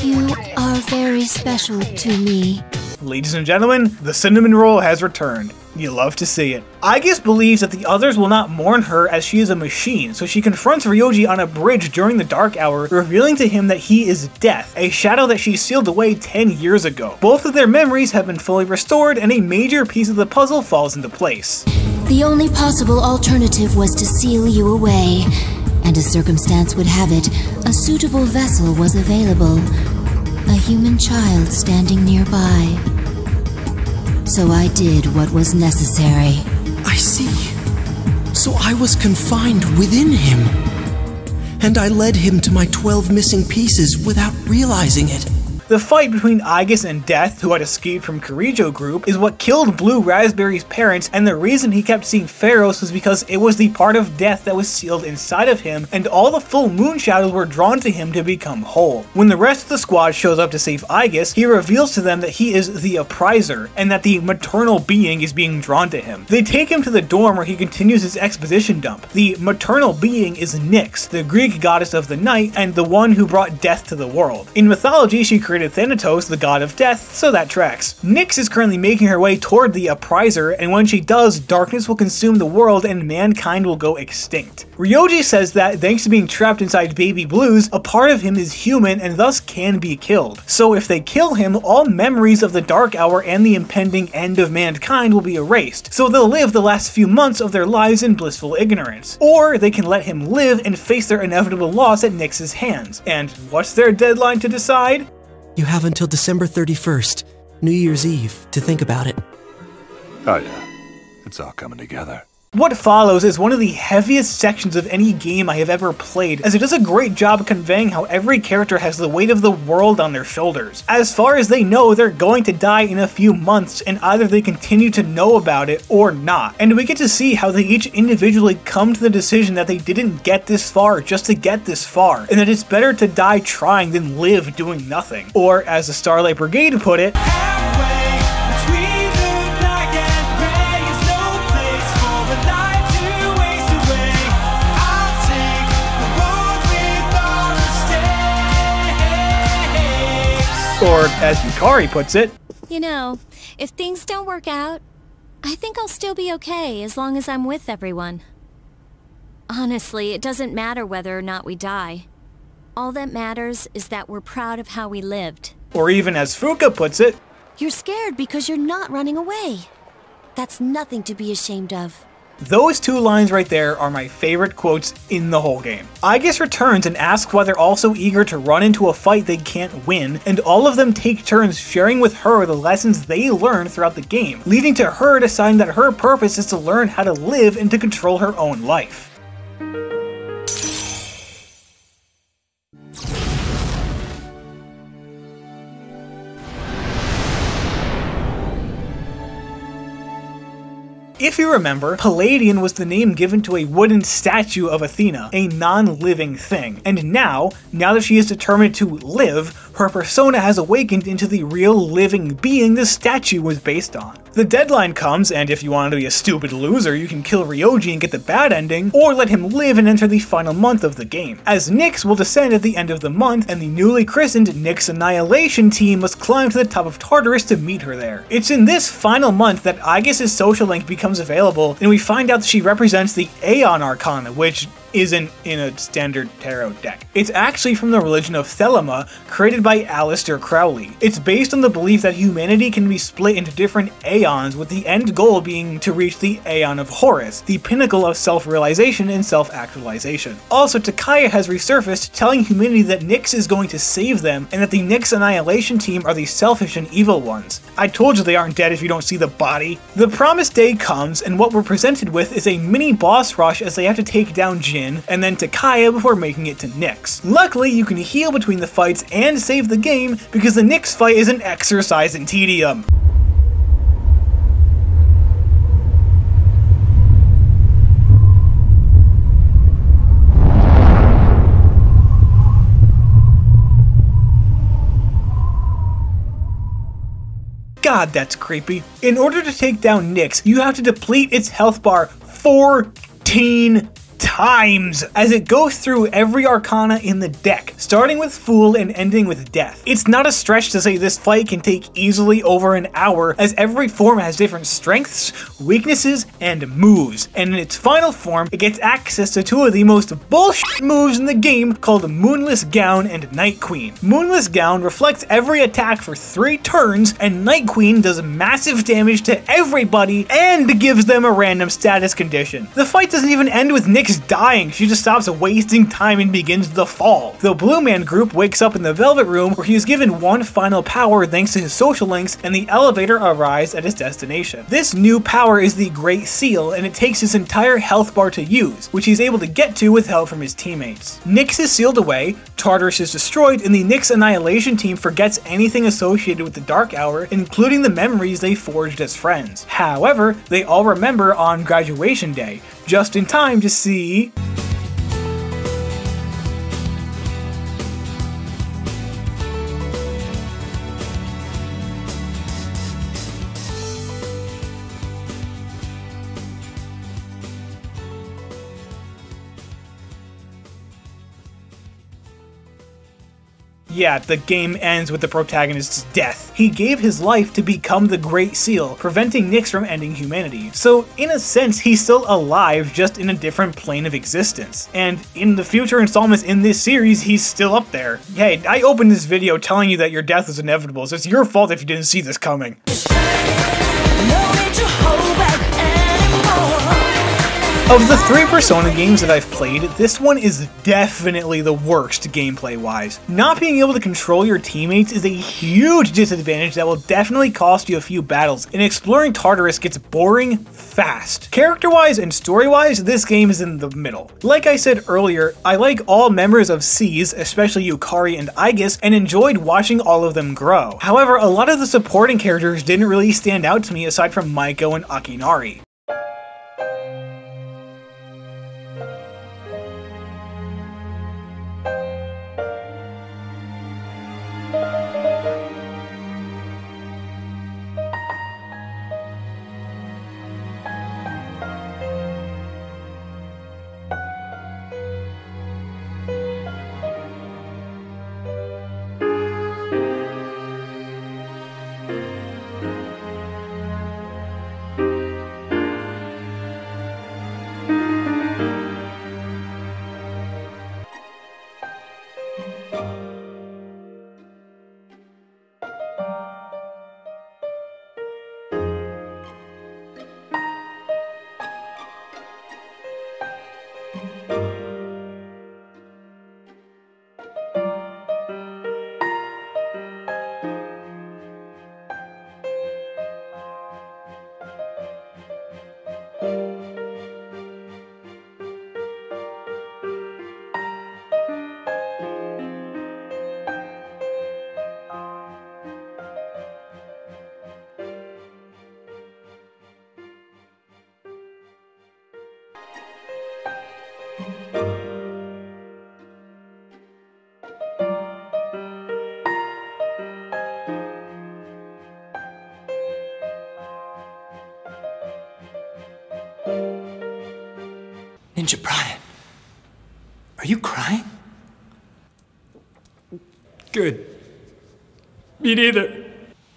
You are very special to me. Ladies and gentlemen, the cinnamon roll has returned. You love to see it. Aigis believes that the others will not mourn her as she is a machine, so she confronts Ryoji on a bridge during the dark hour, revealing to him that he is death, a shadow that she sealed away 10 years ago. Both of their memories have been fully restored, and a major piece of the puzzle falls into place. The only possible alternative was to seal you away, and as circumstance would have it, a suitable vessel was available. A human child standing nearby. So I did what was necessary. I see. So I was confined within him. And I led him to my 12 missing pieces without realizing it. The fight between Aigis and Death, who had escaped from Kirijo Group, is what killed Blue Raspberry's parents, and the reason he kept seeing Pharaohs was because it was the part of Death that was sealed inside of him, and all the full moon shadows were drawn to him to become whole. When the rest of the squad shows up to save Aigis, he reveals to them that he is the Appriser, and that the maternal being is being drawn to him. They take him to the dorm where he continues his exposition dump. The maternal being is Nyx, the Greek goddess of the night, and the one who brought death to the world. In mythology, she created Thanatos, the god of death, so that tracks. Nyx is currently making her way toward the Appriser, and when she does, darkness will consume the world and mankind will go extinct. Ryoji says that, thanks to being trapped inside Baby Blues, a part of him is human and thus can be killed. So if they kill him, all memories of the Dark Hour and the impending end of mankind will be erased, so they'll live the last few months of their lives in blissful ignorance. Or they can let him live and face their inevitable loss at Nyx's hands. And what's their deadline to decide? You have until December 31st, New Year's Eve, to think about it. Oh yeah, it's all coming together. What follows is one of the heaviest sections of any game I have ever played, as it does a great job conveying how every character has the weight of the world on their shoulders. As far as they know, they're going to die in a few months, and either they continue to know about it or not. And we get to see how they each individually come to the decision that they didn't get this far just to get this far, and that it's better to die trying than live doing nothing. Or as the Starlight Brigade put it, or as Yukari puts it, You know, if things don't work out, I think I'll still be okay as long as I'm with everyone. Honestly, it doesn't matter whether or not we die. All that matters is that we're proud of how we lived. Or even as Fuka puts it, You're scared because you're not running away. That's nothing to be ashamed of. Those two lines right there are my favorite quotes in the whole game. Aigis returns and asks why they're all so eager to run into a fight they can't win, and all of them take turns sharing with her the lessons they learned throughout the game, leading to her deciding that her purpose is to learn how to live and to control her own life. If If you remember, Palladian was the name given to a wooden statue of Athena, a non-living thing. And now that she is determined to live, her persona has awakened into the real living being the statue was based on. The deadline comes, and if you want to be a stupid loser, you can kill Ryoji and get the bad ending, or let him live and enter the final month of the game, as Nyx will descend at the end of the month, and the newly christened Nyx Annihilation team must climb to the top of Tartarus to meet her there. It's in this final month that Aegis' social link becomes available, and we find out that she represents the Aeon Arcana, which isn't in a standard tarot deck. It's actually from the religion of Thelema, created by Aleister Crowley. It's based on the belief that humanity can be split into different aeons, with the end goal being to reach the Aeon of Horus, the pinnacle of self-realization and self-actualization. Also, Takaya has resurfaced, telling humanity that Nyx is going to save them, and that the Nyx Annihilation team are the selfish and evil ones. I told you they aren't dead if you don't see the body. The promised day comes, and what we're presented with is a mini boss rush as they have to take down Shin and then Takaya before making it to Nyx. Luckily, you can heal between the fights and save the game because the Nyx fight is an exercise in tedium. God, that's creepy. In order to take down Nyx, you have to deplete its health bar 14 times as it goes through every arcana in the deck, starting with Fool and ending with Death. It's not a stretch to say this fight can take easily over an hour, as every form has different strengths, weaknesses, and moves, and in its final form, it gets access to two of the most bullshit moves in the game called Moonless Gown and Night Queen. Moonless Gown reflects every attack for 3 turns, and Night Queen does massive damage to everybody and gives them a random status condition. The fight doesn't even end with Nyx dying, she just stops wasting time and begins the fall. The Blue Man group wakes up in the Velvet Room, where he is given one final power thanks to his social links, and the elevator arrives at his destination. This new power is the Great Seal, and it takes his entire health bar to use, which he's able to get to with help from his teammates. Nyx is sealed away, Tartarus is destroyed, and the Nyx Annihilation team forgets anything associated with the Dark Hour, including the memories they forged as friends. However, they all remember on graduation day, just in time to see yeah, the game ends with the protagonist's death. He gave his life to become the Great Seal, preventing Nyx from ending humanity. So in a sense, he's still alive, just in a different plane of existence. And in the future installments in this series, he's still up there. Hey, I opened this video telling you that your death is inevitable, so it's your fault if you didn't see this coming. Of the 3 Persona games that I've played, this one is definitely the worst gameplay-wise. Not being able to control your teammates is a huge disadvantage that will definitely cost you a few battles, and exploring Tartarus gets boring fast. Character-wise and story-wise, this game is in the middle. Like I said earlier, I like all members of SEAS, especially Yukari and Aegis, and enjoyed watching all of them grow. However, a lot of the supporting characters didn't really stand out to me aside from Maiko and Akinari. Ninja Brian, are you crying? Good. Me neither.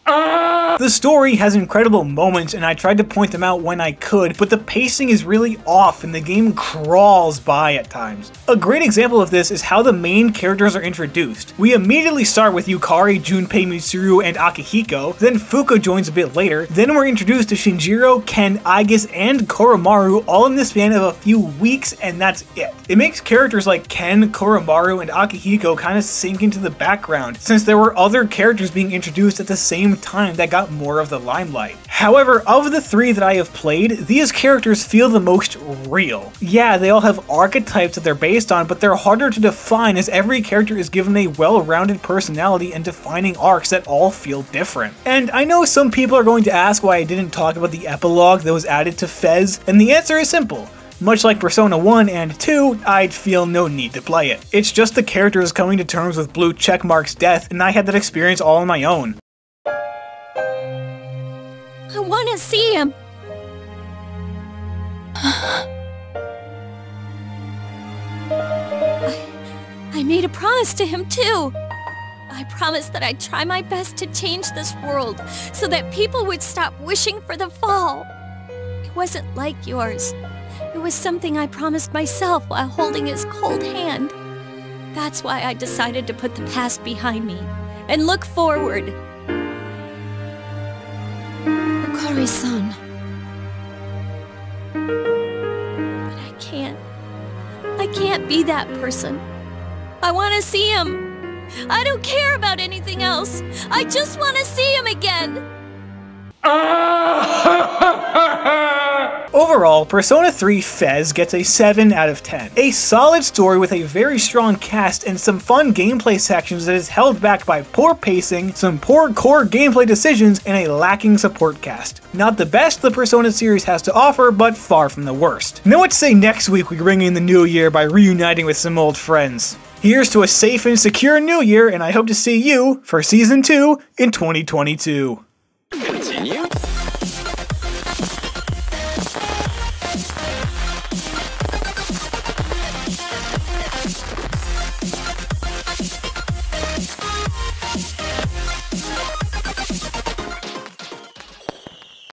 The story has incredible moments, and I tried to point them out when I could, but the pacing is really off and the game crawls by at times. A great example of this is how the main characters are introduced. We immediately start with Yukari, Junpei, Mitsuru, and Akihiko, then Fuka joins a bit later, then we're introduced to Shinjiro, Ken, Aigis, and Koromaru all in the span of a few weeks, and that's it. It makes characters like Ken, Koromaru, and Akihiko kind of sink into the background, since there were other characters being introduced at the same time that got more of the limelight. However, of the three that I have played, these characters feel the most real. Yeah, they all have archetypes that they're based on, but they're harder to define as every character is given a well-rounded personality and defining arcs that all feel different. And I know some people are going to ask why I didn't talk about the epilogue that was added to FES, and the answer is simple. Much like Persona 1 and 2, I'd feel no need to play it. It's just the characters coming to terms with Blue Checkmark's death, and I had that experience all on my own. I want to see him. I made a promise to him too. I promised that I'd try my best to change this world so that people would stop wishing for the fall. It wasn't like yours. It was something I promised myself while holding his cold hand. That's why I decided to put the past behind me and look forward. Yukari-san. But I can't. I can't be that person. I want to see him. I don't care about anything else. I just want to see him again. Overall, Persona 3 FES gets a 7 out of 10. A solid story with a very strong cast and some fun gameplay sections that is held back by poor pacing, some poor core gameplay decisions, and a lacking support cast. Not the best the Persona series has to offer, but far from the worst. Know what to say next week we bring in the new year by reuniting with some old friends. Here's to a safe and secure new year, and I hope to see you for Season 2 in 2022.